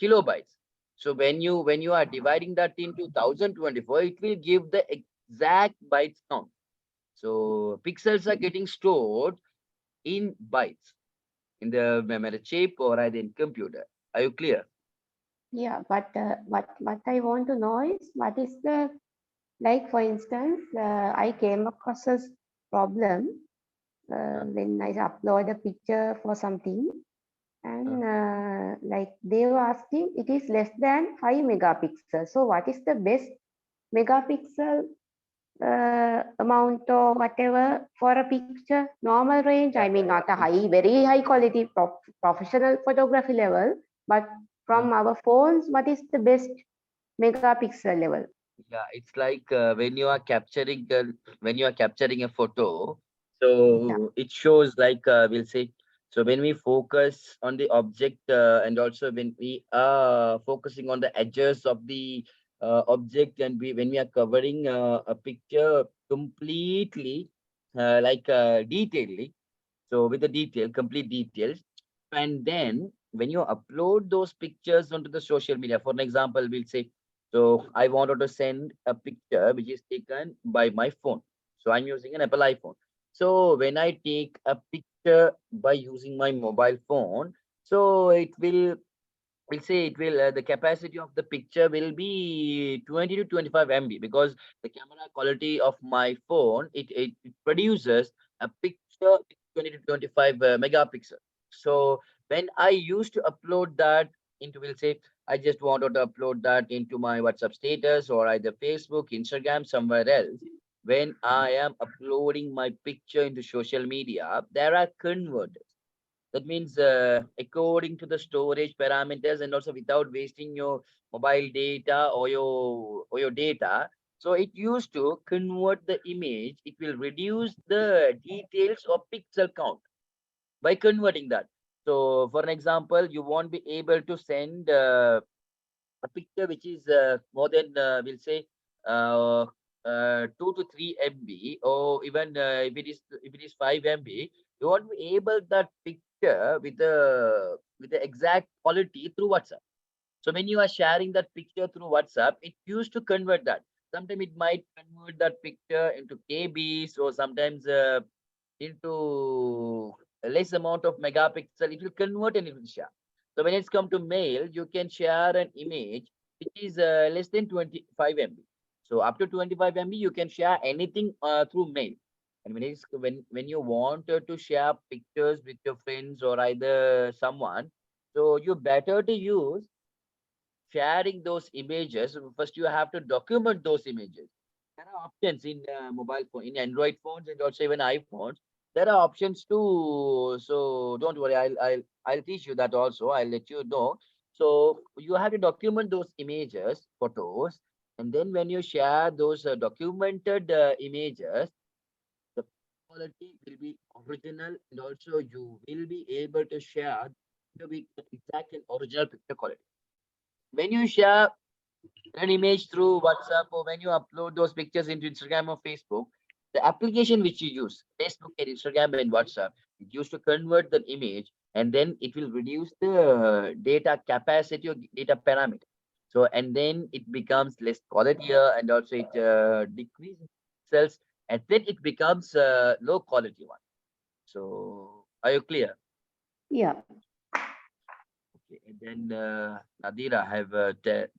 kilobytes. So when you are dividing that into 1024, it will give the exact bytes count. So pixels are getting stored in bytes in the memory chip or either in computer. Are you clear?
yeah. But what I want to know is what is the, like for instance, I came across a problem
Uh,
when I upload a picture for something,
uh,
and like they were asking it is less than 5 megapixels. So what is the best megapixel amount or whatever for a picture? Normal range, I mean not a very high quality professional photography level, but
uh,
from our phones, what is the best megapixel level?
yeah, it's like when you are capturing a photo,
Yeah,
so it shows like we'll say. So when we focus on the object, and also when we are focusing on the edges of the object, and when we are covering a picture completely, detailedly, so with the complete details, and then when you upload those pictures onto the social media, for an example, we'll say, so I wanted to send a picture which is taken by my phone. So I'm using an Apple iPhone. So when I take a picture by using my mobile phone, so we'll say it will the capacity of the picture will be 20 to 25 MB, because the camera quality of my phone, it produces a picture 20 to 25 megapixel. So when I used to upload that into, we'll say, I just wanted to upload that into my WhatsApp status or either Facebook, Instagram, somewhere else. When I am uploading my picture into social media, there are converters.
That means according to the storage parameters and also without wasting your mobile data or your data. So it used to convert the image. It will reduce the details of pixel count by converting that. So for an example, you won't be able to send a picture which is more than we'll say uh, 2 to 3 MB, or even if it is 5 MB, you won't be able that picture with the exact quality through WhatsApp. So when you are sharing that picture through WhatsApp, it used to convert that. Sometimes it might convert that picture into KBs, or sometimes into a less amount of megapixel. It will convert and it will share. So when it's come to mail, you can share an image which is less than 25 MB. So up to 25 MB, you can share anything through mail. And when you want to share pictures with your friends or either someone, so you better to use sharing those images. First, you have to document those images. There are options in mobile phone, in Android phones, and also even iPhones. There are options too. So don't worry, I'll teach you that also. I'll let you know. So you have to document those images, photos, and then when you share those documented images, the quality will be original, and also you will be able to share the exact and original picture quality. When you share an image through WhatsApp, or when you upload those pictures into Instagram or Facebook, the application which you use, Facebook and Instagram and WhatsApp, it used to convert the image, and then it will reduce the data capacity or data parameter. So, and then it becomes less quality, and also it decreases cells, and then it becomes low quality one. So, are you clear?
Yeah.
Okay. And then Nadira have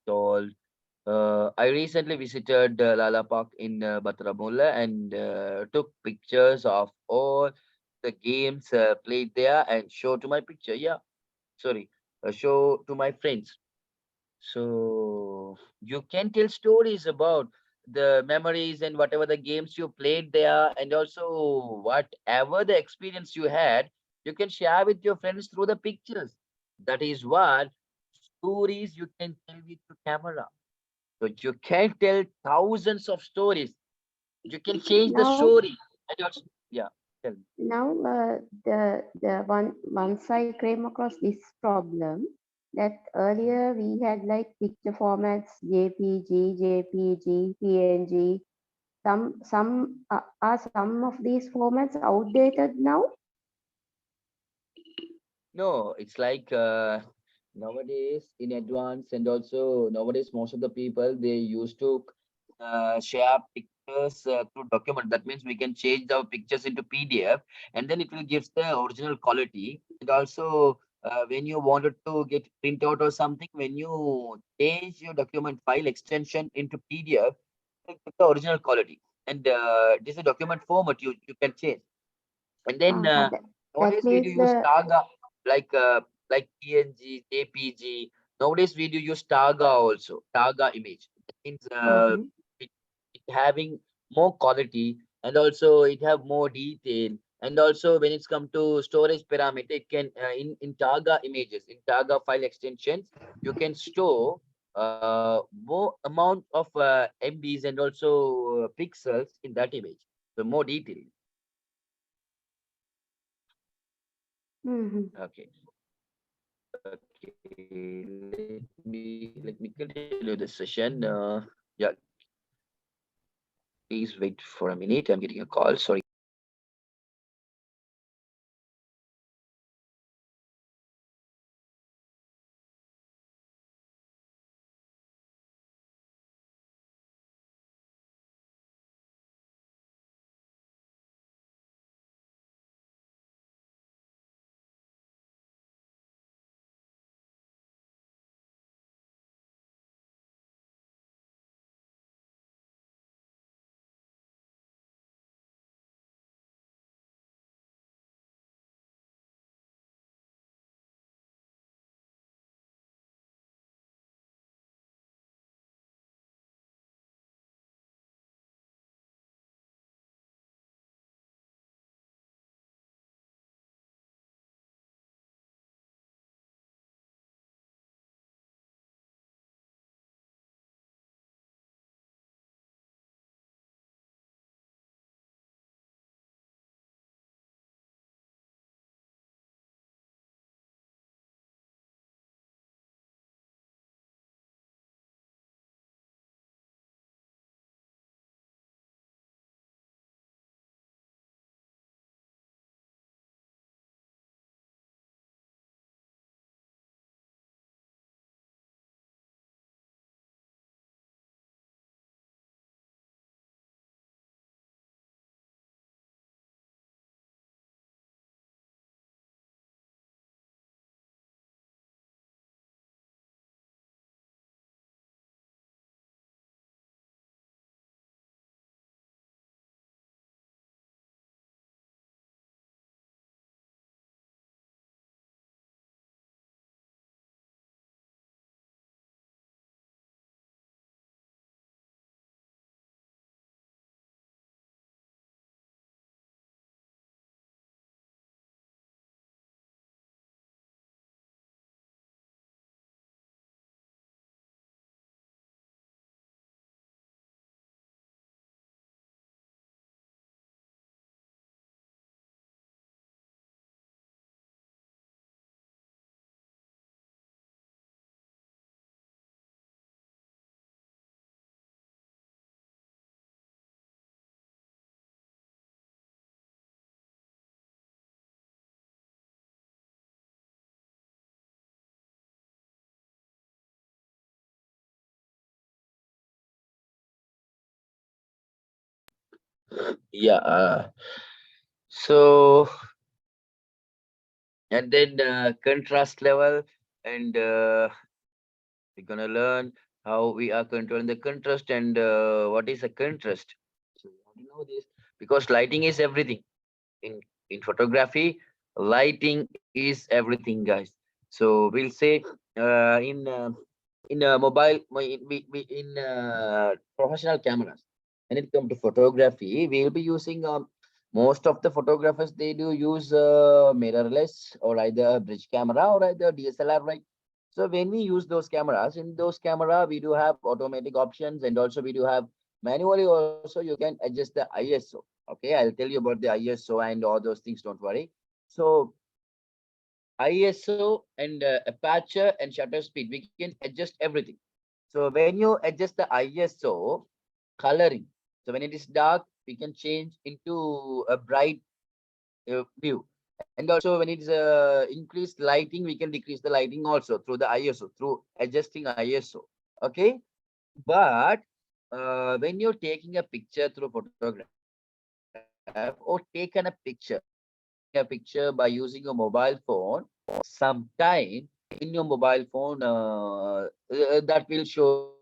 told. I recently visited Lala Park in Baramulla and took pictures of all the games played there and show to my picture. Yeah, sorry, show to my friends. So you can tell stories about the memories and whatever the games you played there, and also whatever the experience you had, you can share with your friends through the pictures. That is what stories you can tell with your camera. So you can tell thousands of stories. You can change the
Now,
story. And also, yeah, tell me.
now the once I came across this problem that earlier we had like picture formats JPG, PNG. Are some of these formats outdated now?
No, it's like nowadays in advance, and also nowadays most of the people they used to share pictures through document. That means we can change our pictures into PDF, and then it will give the original quality. And also when you wanted to get printout or something, when you change your document file extension into PDF, it gives the original quality. And this is a document format you can change. And then
That
nowadays we do
means
use
the
Targa, like PNG, JPG. Nowadays we do use Targa also, Targa image. That means
mhm.
it, it having more quality, and also it have more detail. And also when it's come to storage parameter, it can in Targa images, in Targa file extensions, you can store more amount of MBs and also pixels in that image. So more detail.
Mhm.
Okay. Okay, let me continue the session. Yeah, please wait for a minute. I'm getting a call. Sorry. Yeah. So and then contrast level, and we're gonna learn how we are controlling the contrast and what is a contrast. So you have to know this because lighting is everything in photography. Lighting is everything, guys. So we'll say in mobile in professional cameras. When it comes to photography, we'll be using most of the photographers, they do use mirrorless or either bridge camera or either DSLR, right? So when we use those cameras, in those camera we do have automatic options, and also we do have manually also you can adjust the ISO. Okay, I'll tell you about the ISO and all those things, don't worry. So ISO and aperture and shutter speed, we can adjust everything. So when you adjust the ISO coloring, so when it is dark, we can change into a bright view. And also when it's increased lighting, we can decrease the lighting also through the ISO, through adjusting ISO. Okay. But when you're taking a picture through photograph or taken a picture by using a mobile phone, sometime in your mobile phone that will show,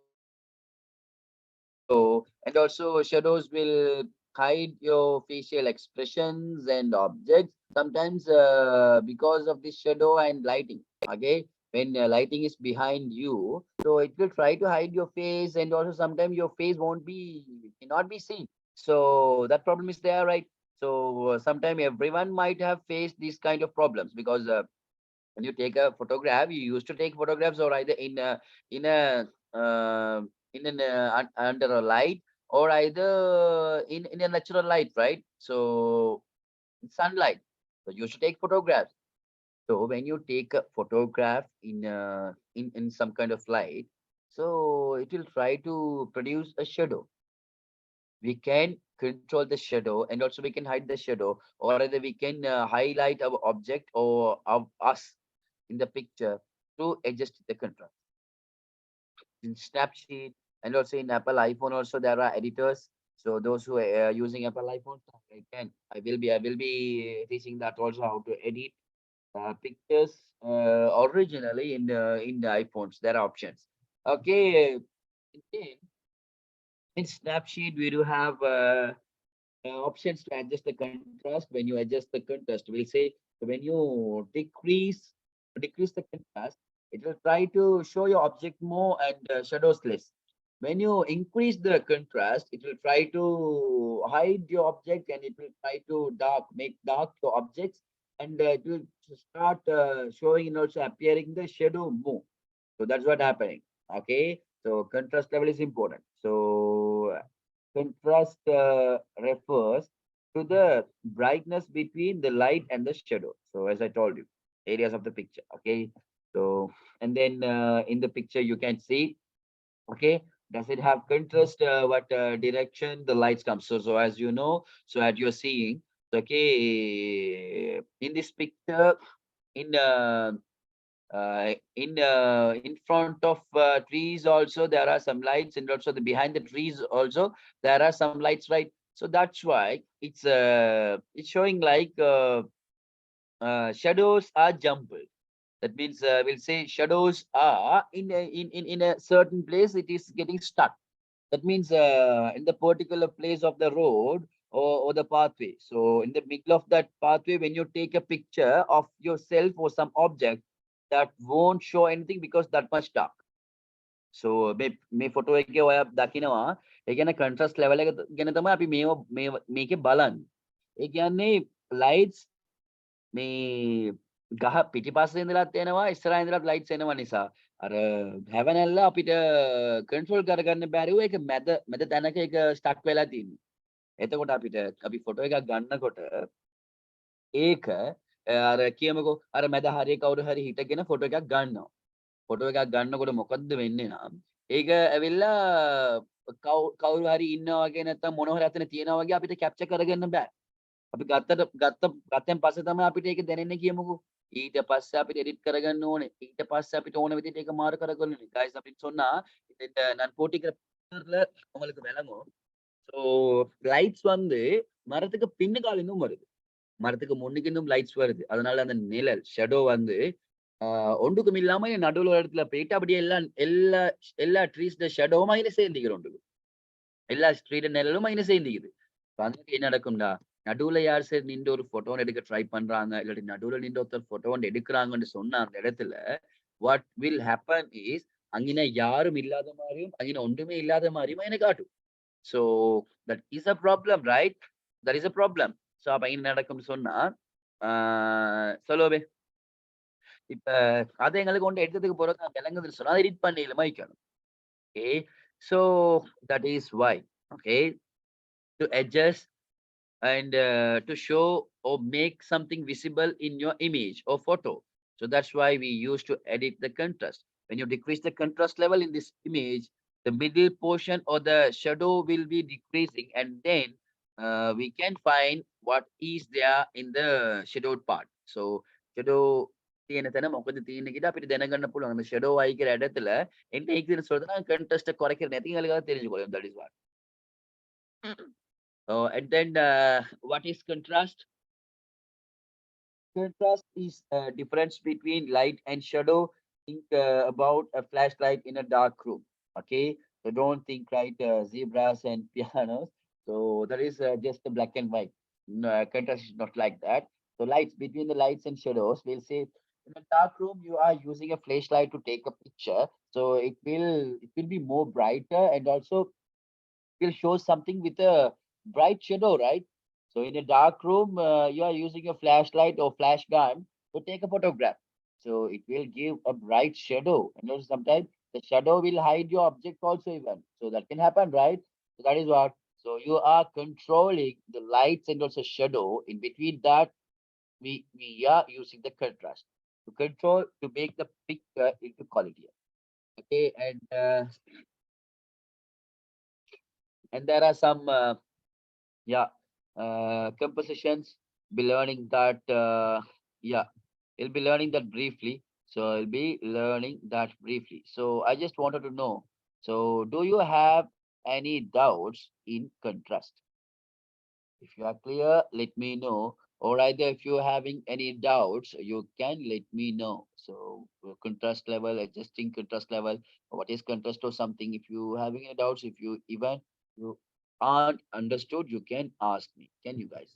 and also shadows will hide your facial expressions and objects sometimes because of the shadow and lighting. Okay, when lighting is behind you, so it will try to hide your face, and also sometimes your face cannot be seen. So that problem is there, right? So sometime everyone might have faced these kind of problems because when you take a photograph, you used to take photographs or either in a under a light or either in a natural light, right? So in sunlight, so you should take photographs. So when you take a photograph in some kind of light, so it will try to produce a shadow. We can control the shadow, and also we can hide the shadow, or either we can highlight our object or of us in the picture to adjust the contrast. In Snapseed and also in Apple iPhone also there are editors. So those who are using Apple iPhone, I will be teaching that also how to edit pictures originally in the iPhones. There are options. Okay. In in Snapseed, we do have options to adjust the contrast. When you adjust the contrast, we'll say when you decrease the contrast, it will try to show your object more and shadows less. When you increase the contrast, it will try to hide your object, and it will try to make dark your objects, and it will start showing and also appearing the shadow more. So that's what happening. Okay. So contrast level is important. So contrast refers to the brightness between the light and the shadow. So as I told you, areas of the picture. Okay. So and then in the picture you can see. Okay. Does it have contrast? What direction the lights come? So as you know, so as you're seeing, okay, in this picture, in in front of trees also there are some lights, and also the behind the trees also there are some lights, right? So that's why it's showing like shadows are jumbled. That means we'll say shadows are in a certain place, it is getting stuck. That means in the particular place of the road, or the pathway. So in the middle of that pathway, when you take a picture of yourself or some object, that won't show anything because that much dark. So මේ photo එකේ ඔයා දකිනවා, ඒ කියන්නේ contrast level එක ගැන තමයි අපි මේකේ බලන්නේ. ඒ කියන්නේ lights මේ ගහ පිටිපස්සේ ඉඳලත් එනවා, ඉස්සරහින් ඉඳලත් lights එනවා නිසා අර හැවනැල්ල අපිට control කරගන්න බැරිව ඒක මැද තැනක ඒක stuck වෙලා තියෙනවා. එතකොට අපිට අපි ෆොටෝ එකක් ගන්නකොට ඒක අර කියමුකෝ අර මැද හරිය කවුරු හරි හිටගෙන ෆොටෝ එකක් ගන්නවා. ෆොටෝ එකක් ගන්නකොට මොකද්ද වෙන්නේ නම් ඒක ඇවිල්ලා කවුරු හරි ඉන්නවා වගේ නැත්නම් මොන හරි අතන තියෙනවා වගේ අපිට කැප්චර් කරගන්න බෑ. අපි ගත්තෙන් පස්සේ තමයි අපිට ඒක දැනෙන්නේ කියමුකෝ. ඊට පස්සේ අපිට එඩිට් කරගන්න ඕනේ. ඊට පස්සේ අපිට ඕන විදිහට ඒක මාරු කරගන්න ඕනේ. guys, அப்படின்னு சொன்னா இந்த நான் போட்டிக்கிற pictureல உங்களுக்கு விளங்கும். So lights வந்து மரத்துக்கு பின்னுக்கால இருந்தும் வருது. மரத்துக்கு முன்னுக்கு இருந்தும் லைட்ஸ் வருது. அதனால அந்த நிழல் ஷேடோ வந்து ஒன்றுக்கும் இல்லாம நடுவுல ஒரு இடத்துல போயிட்டு அப்படியே எல்லா எல்லா ட்ரீஸ்ட ஷேடோவும் அதில சேர்ந்துக்கிரும் ஒன்றுக்கு. எல்லா ஸ்ட்ரீட் நிழலும் அதில சேர்ந்துக்குது. இப்ப அதுக்கு என்ன நடக்கும்டா, நடுவுல யார் சரி நின்று ஒரு ஃபோட்டோ எடுக்க ட்ரை பண்றாங்க, இல்லாட்டி நடுவுல நின்று ஒருத்தர் ஃபோட்டோ ஒண்ணு எடுக்குறாங்கன்னு சொன்ன அந்த இடத்துல, வாட் வில் ஹேப்பன் இஸ் அங்கன யாரும் இல்லாத மாரியும், அங்கன ஒன்றுமே இல்லாத மாரியும் எனக்கு காட்டும். So that is a problem, right? That is a problem. So அப்ப என்ன நடக்கும்னு சொன்னா, சொல்லுவோமே, இப்ப அத எங்களுக்கு கொண்டு எடுத்ததுக்கு பிறகு நான் விளங்குதுன்னு சொன்னா, எடிட் பண்ணையில வைக்கணும். Okay. So that is why. Okay. To adjust and to show or make something visible in your image or photo. So that's why we used to edit the contrast. When you decrease the contrast level in this image, the middle portion or the shadow will be decreasing, and then we can find what is there in the shadowed part. So shadow තියෙන තැන මොකද තියෙන්නේ කියලා අපිට දැනගන්න පුළුවන්. அந்த shadow ආයිக்கிற இடத்துல என்ன இருக்குதுன்னு சொல்றதுன்னா contrast குறைக்கிற நேரத்துக்கு எங்களுக்கு தெரிஞ்சுக்கொள்ளும். That is what. And then what is contrast? Contrast is a difference between light and shadow. Think about a flashlight in a dark room. Okay, so don't think right zebras and pianos. So that is just a black and white. No, contrast is not like that. So lights between the lights and shadows. We'll say in a dark room you are using a flashlight to take a picture. So it will be more brighter and also will show something with a bright shadow, right? So in a dark room, you are using a flashlight or flash gun to take a photograph. So it will give a bright shadow. And also sometimes the shadow will hide your object also even. So that can happen, right? So that is what. So you are controlling the lights and also shadow. In between that, we are using the contrast to control to make the picture into quality. Okay, and there are some yeah compositions. Be learning that yeah you'll be learning that briefly. So I'll be learning that briefly. So I just wanted to know, so do you have any doubts in contrast? If you are clear, let me know. Or either if you're having any doubts, you can let me know. So contrast level, adjusting contrast level, what is contrast or something. If you having any doubts, if you even you aren't understood, you can ask me. Can you guys?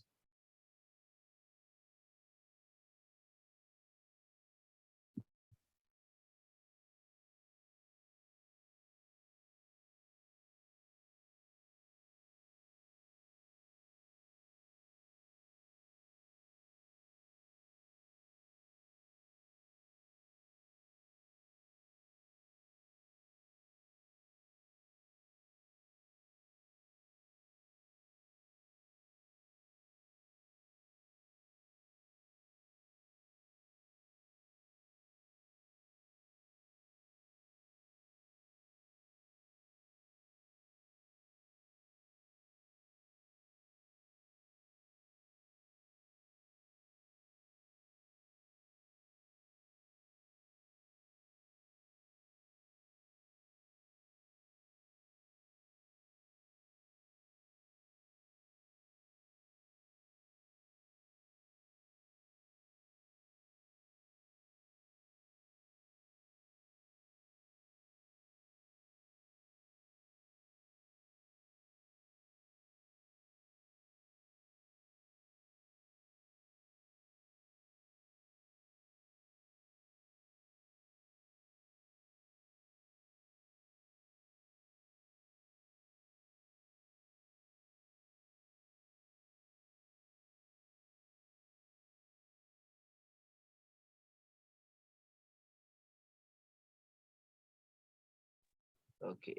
Okay.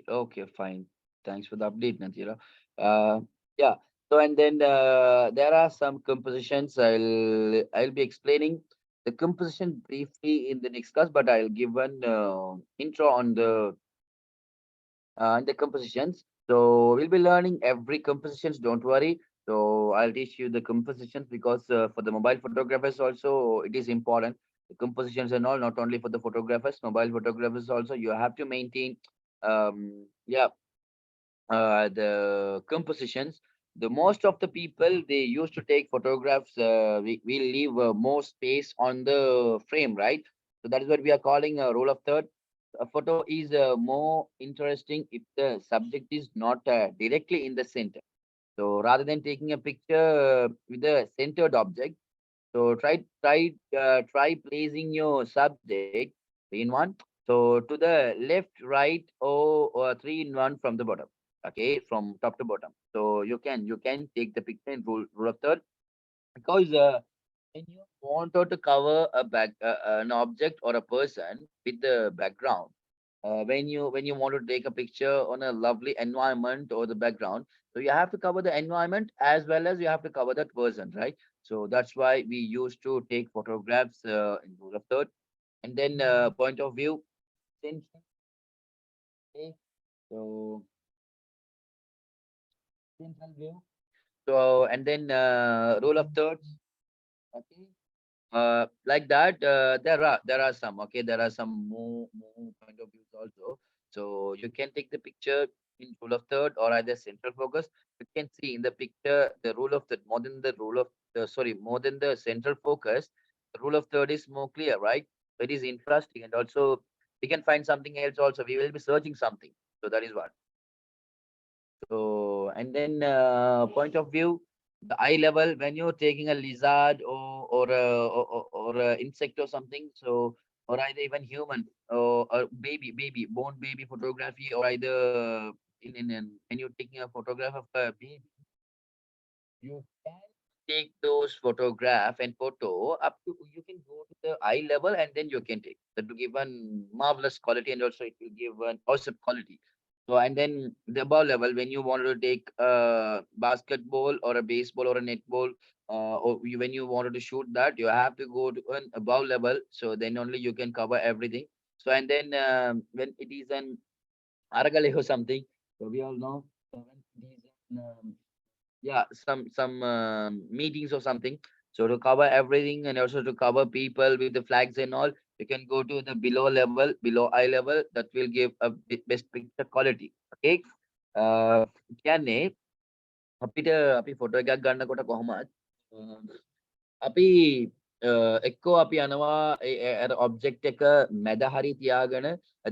Okay, fine. Thanks for the update, Natira. Yeah. So and then there are some compositions. I'll be explaining the composition briefly in the next class, but I'll give an intro on the compositions. So we'll be learning every compositions. Don't worry. So I'll teach you the compositions because for the mobile photographers also it is important. The compositions and all, not only for the photographers, mobile photographers also you have to maintain yeah, the compositions. The most of the people they used to take photographs. We leave more space on the frame, right? So that is what we are calling a rule of third. A photo is more interesting if the subject is not directly in the center. So rather than taking a picture with a centered object, so try placing your subject three in one. So to the left, right, or three in one from the bottom. Okay, from top to bottom. So you can take the picture in rule of third, because when you wanted to cover an object or a person with the background, when you want to take a picture on a lovely environment or the background, so you have to cover the environment as well as you have to cover that person, right? So that's why we used to take photographs in rule of third. And then point of view, same thing. Okay, so central view. So and then rule of thirds. Okay. Like that, there are some, okay, there are some more point of views also. So you can take the picture in rule of third or either central focus. You can see in the picture the rule of the more than the rule of the sorry more than the central focus, the rule of third is more clear, right? So it is interesting, and also we can find something else also. We will be searching something. So that is what. So, and then point of view, the eye level when you're taking a lizard or a insect or something. So, or either even human or a baby, born baby photography, or either in when you're taking a photograph of a baby, you can take those photograph and photo up to you can go to the eye level, and then you can take that will give one marvelous quality, and also it will give an awesome quality. So and then the above level, when you want to take a basketball or a baseball or a netball, when you wanted to shoot that, you have to go to an above level. So then only you can cover everything. So and then when it is an Aragale or something, so we all know. So when it is yeah, some meetings or something, so to cover everything and also to cover people with the flags and all, you can go to the below level, below eye level, that will give a best picture quality. Okay, කියන්නේ අපිට අපි photo එකක් ගන්නකොට කොහොමත් අපි එක්කෝ අපි යනවා ඔබ්ජෙක්ට් එක මැද හරි තියාගෙන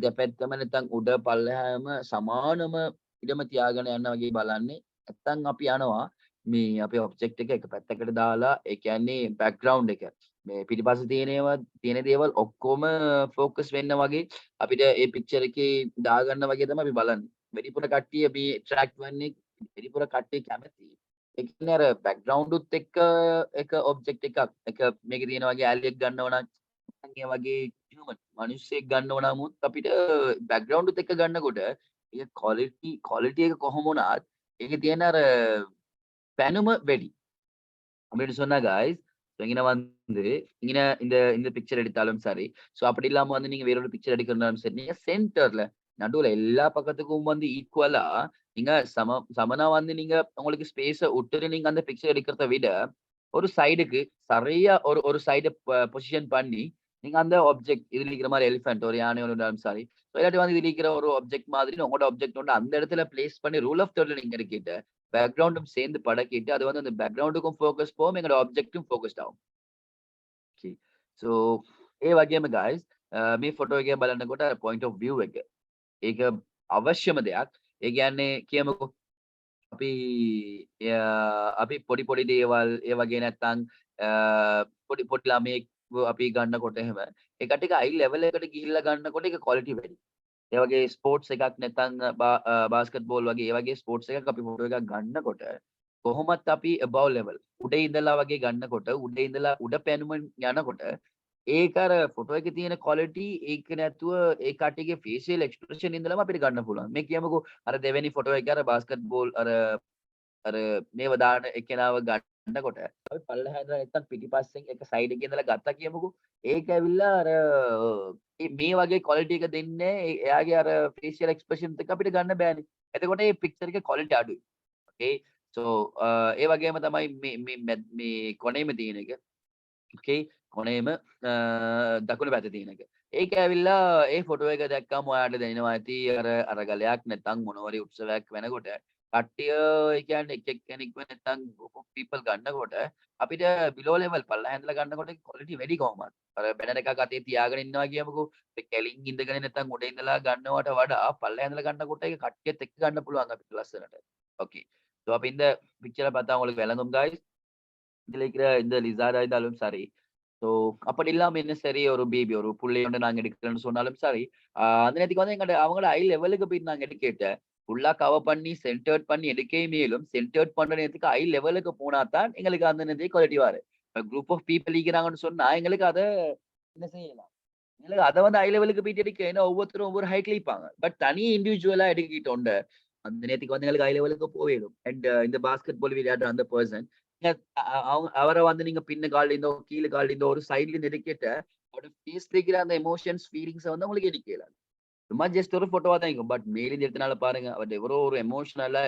දෙපැත්තම නැත්නම් උඩ පල්ලෙහාම සමානම ඉඩම තියාගෙන යන්න වගේ බලන්නේ. නැත්නම් අපි යනවා මේ අපේ ඔබ්ජෙක්ට් එක එක පැත්තකට දාලා, ඒ කියන්නේ බෑග්ග්‍රවුන්ඩ් එක මේ පිටිපස්සේ තියෙන දේවල් ඔක්කොම ෆෝකස් වෙන්න වගේ අපිට ඒ පික්චර් එකේ දාගන්න වගේ තමයි අපි බලන්නේ. වැඩිපුර කට්ටිය මේ ඇට්‍රැක්ට් වෙන්නේ, වැඩිපුර කට්ටිය කැමති ඒ කියන්නේ අර බෑග්ග්‍රවුන්ඩ් උත් එක්ක එක ඔබ්ජෙක්ට් එක මේකේ තියෙන වගේ ඇලියෙක් ගන්නව නම් නැත්නම් ඒ වගේ හියුමන් මිනිස්සෙක් ගන්නව නමුත් අපිට බෑග්ග්‍රවුන්ඩ් උත් එක්ක ගන්නකොට ඒක ක්වොලිටි එක කොහොම වුණත් ඒකේ තියෙන අර පැනුම වැඩි. அப்படின்னு சொன்னா காய்ஸ், இங்கன வந்து இங்கன இந்த இந்த பிக்சர் எடுத்தாலும் சரி, ஸோ அப்படி இல்லாம வந்து நீங்க வேற ஒரு பிக்சர் எடுக்கிறனாலும் சரி, நீங்க சென்டர்ல நடுவுல எல்லா பக்கத்துக்கும் வந்து ஈக்குவலா நீங்க சமனா வந்து நீங்க உங்களுக்கு ஸ்பேஸ விட்டுட்டு நீங்க அந்த பிக்சர் எடுக்கிறத விட, ஒரு சைடுக்கு சரியா ஒரு ஒரு சைட பொசிஷன் பண்ணி, நீங்க அந்த ஆப்ஜெக்ட் இதுல இருக்கிற மாரி எலிஃபண்ட் ஒரு யானை ஒண்ணு இருந்தாலும் சரி, இல்லாட்டி வந்து இதுல இருக்கிற ஒரு ஆப்ஜெக்ட் மாதிரி உங்களோட ஆப்ஜெக்ட் வந்து அந்த இடத்துல பிளேஸ் பண்ணி ரூல் ஆஃப் தேர்ட்ல நீங்க எடுக்கிட்டு බෑග්ග්‍රවුන්ඩුම් සේන්ද පඩකීට අද වන්න බෑග්ග්‍රවුන්ඩුකුම් ෆෝකස් පෝම එකට ඔබ්ජෙක්ටිව් ෆෝකස් ඩවුන්. So ඒ වගේම guys මේ ෆොටෝ එකේ බලනකොට point of view එක ඒක අවශ්‍යම දෙයක්. ඒ කියන්නේ කියමුකෝ අපි අපි පොඩි පොඩි දේවල් ඒ වගේ නැත්තම් පොඩි පොඩි ළමයෙක් අපි ගන්නකොට එහෙම ඒකට එක අයි ලෙවල් එකට ගිහිල්ලා ගන්නකොට ඒක quality වැඩි. ඒ වගේ ස්පෝර්ට්ස් එකක් නැත්නම් බාස්කට් බෝල් වගේ ඒ වගේ ස්පෝර්ට්ස් එකක් අපි ෆොටෝ එකක් ගන්නකොට කොහොමත් අපි above level උඩ ඉඳලා වගේ ගන්නකොට උඩ ඉඳලා උඩ පැනුම යනකොට ඒක අර ෆොටෝ එකේ තියෙන quality ඒක නැතුව ඒ කට්ටියගේ facial expression ඉඳලම අපිට ගන්න පුළුවන්. මේ කියමුකෝ අර දෙවෙනි ෆොටෝ එකේ අර බාස්කට් බෝල් අර මේව දාන එක්කෙනාව ගන්නකොට අපි පල්ලෙහා ඉඳලා නැත්තම් පිටිපස්සෙන් එක සයිඩ් එකේ ඉඳලා ගත්තා කියමුකෝ. ඒක ඇවිල්ලා අර මේ වගේ quality එක දෙන්නේ එයාගේ අර facial expression එක අපිට ගන්න බෑනේ. එතකොට මේ picture එකේ quality අඩුයි. Okay. So ඒ වගේම තමයි මේ කොනේම තියෙන එක. okay කොනේම දකුණු පැත්තේ තියෙන එක. ඒක ඇවිල්ලා ඒ ෆොටෝ එක දැක්කම ඔයාලට දැනෙනවා ඇති අර ගලයක් නැත්නම් මොනවාරි උත්සවයක් වෙනකොට කට්ටිය ඒ කියන්නේ එක එක්කෙනෙක්ව නැත්නම් group of people ගන්නකොට අපිට below level පල්ලෙහා ඉඳලා ගන්නකොට quality වැඩි කොහොමද? අර බැනර් එකක් අතේ තියාගෙන ඉන්නවා කියමුකෝ. ඒ කැලින් ඉඳගෙන නැත්නම් උඩ ඉඳලා ගන්නවට වඩා පල්ලෙහා ඉඳලා ගන්නකොට ඒක කට්ටියත් එක්ක ගන්න පුළුවන් අපිට ලස්සනට. okay. so அப்ப இந்த பிக்சரை பார்த்தா உங்களுக்கு விளங்கும் guys. இதுல இருக்கிற இந்த லிசார்டா இருந்தாலும் சரி. ஸோ அப்படி இல்லாம என்ன சரி ஒரு பேபி ஒரு புள்ளையோட நாங்க எடுக்கிறோம்னு சொன்னாலும் சரி. அந்த நேரத்துக்கு வந்து எங்கட அவங்களோட ஐ லெவலுக்கு போய் நாங்க எடுக்கேட்ட ஃபுல்லா கவர் பண்ணி சென்டர்ட் பண்ணி எடுக்கே மேலும் சென்டர்ட் பண்ற நேரத்துக்கு ஐ லெவலுக்கு போனா தான் எங்களுக்கு அந்த நேரத்துக்கு குவாலிட்டி வரும். குரூப் ஆஃப் பீப்பிள் இருக்கிறாங்கன்னு சொன்னா எங்களுக்கு அத என்ன செய்யலாம்? எங்களுக்கு அத வந்து ஐ லெவலுக்கு போயிட்டு எடுக்க ஏன்னா ஒவ்வொருத்தரும் ஒவ்வொரு ஹைட்ல இருப்பாங்க. பட் தனி இண்டிவிஜுவலா எடுக்கிட்டோண்ட அந்த நேரத்துக்கு வந்து எங்களுக்கு ஐ லெவலுக்கு போயிடும். அண்ட் இந்த பாஸ்கெட் பால் விளையாடுற அந்த பர்சன் அவங்க அவர வந்து நீங்க பின்ன கால்ல இருந்தோ, கீழ கால்ல இருந்தோ ஒரு சைடுல இருந்து எடுக்கட்ட அவரோட ஃபேஸ்ல இருக்கிற அந்த எமோஷன்ஸ், ஃபீலிங்ஸ வந்து உங்களுக்கு எடுக்கல. சும்மா ஜஸ்ட் ஒரு ஃபோட்டோவா தான் இருக்கும். பட் மேலிருந்து எடுத்தனால பாருங்க, அவர் எவ்வளோ ஒரு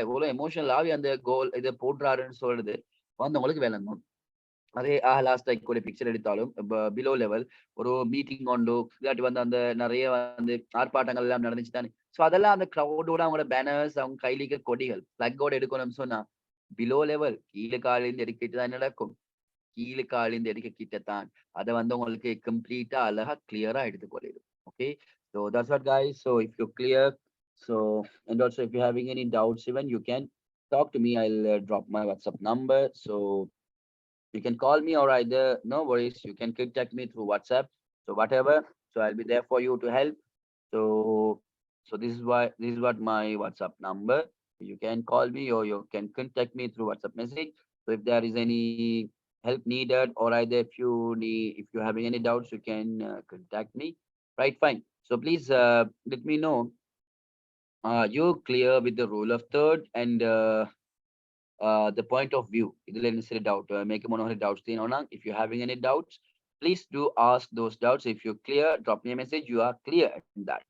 எவ்வளோ எமோஷனலாவே அந்த கோல் இத போடுறாருன்னு சொல்றது வந்து உங்களுக்கு விளங்கும். அதே லாஸ்ட் லைக் ஒரு பிக்சர் எடுத்தாலும் பிலோ லெவல் ஒரு மீட்டிங் கொண்டோ இல்லாட்டி வந்து அந்த நிறைய வந்து ஆர்ப்பாட்டங்கள் எல்லாம் நடந்துச்சு தானே. ஸோ அதெல்லாம் அந்த க்ரௌடோட அவங்களோட பேனர்ஸ் அவங்க கையில இருக்க கொடிகள் பிளக்கோட எடுக்கணும்னு சொன்னா பிலோ லெவல் கீழே காலிருந்து எடுக்கிட்டு தான் நடக்கும். கீழே காலிருந்து எடுக்க கிட்ட தான் அதை வந்து உங்களுக்கு கம்ப்ளீட்டா அழகா கிளியரா எடுத்துக்கொள்ளிடும். Okay. So that's what guys. So if you clear, so and also if you're having any doubts even you can talk to me. I'll drop my WhatsApp number. So you can call me or either no worries you can contact me through WhatsApp. So whatever, so I'll be there for you to help. So this is what my WhatsApp number. You can call me or you can contact me through WhatsApp message. So if there is any help needed or either if you're having any doubts you can contact me. Right, fine. So please let me know you clear with the rule of third and the point of view. ഇതിൽ any doubt make mono doubts if you're having any doubts please do ask those doubts. If you're clear drop me a message you are clear in that.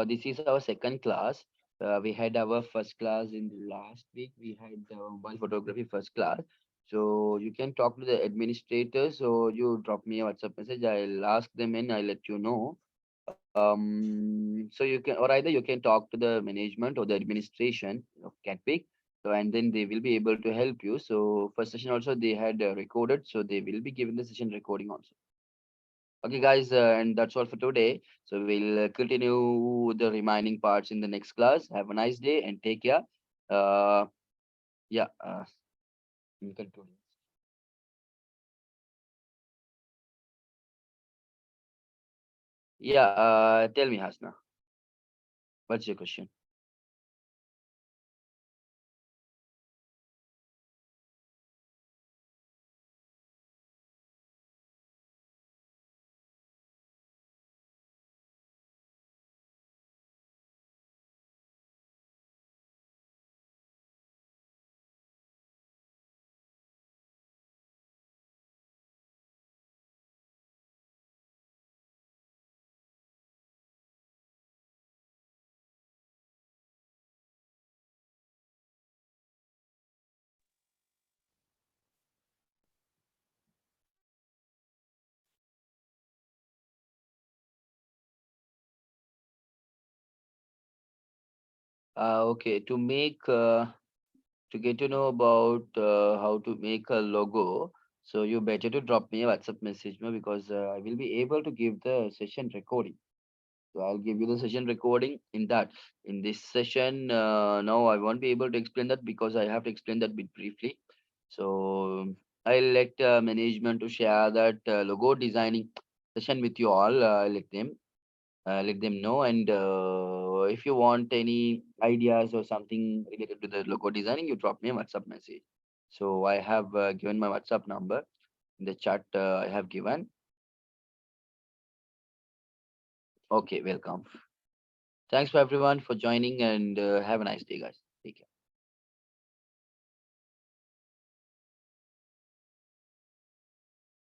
This is our second class. We had our first class in the last week. We had mobile photography first class. So you can talk to the administrators, or you drop me a WhatsApp message. I'll ask them and I'll let you know. So you can, or either you can talk to the management or the administration of Catpic. So and then they will be able to help you. So first session also they had recorded, so they will be giving the session recording also. Okay, guys, and that's all for today. So we'll continue the remaining parts in the next class. Have a nice day and take care. Uh, yeah, in conclusion. Yeah, tell me, Hasna, what's your question? Okay, to get to know about how to make a logo, so you better to drop me a WhatsApp message, no, because I will be able to give the session recording. So I'll give you the session recording in that. In this session, no, I won't be able to explain that because I have to explain that bit briefly. So I'll let management to share that logo designing session with you all. Let them know. And if you want any ideas or something related to the logo designing, you drop me a WhatsApp message. So I have given my WhatsApp number in the chat. I have given. Okay, welcome. Thanks for everyone for joining, and have a nice day, guys.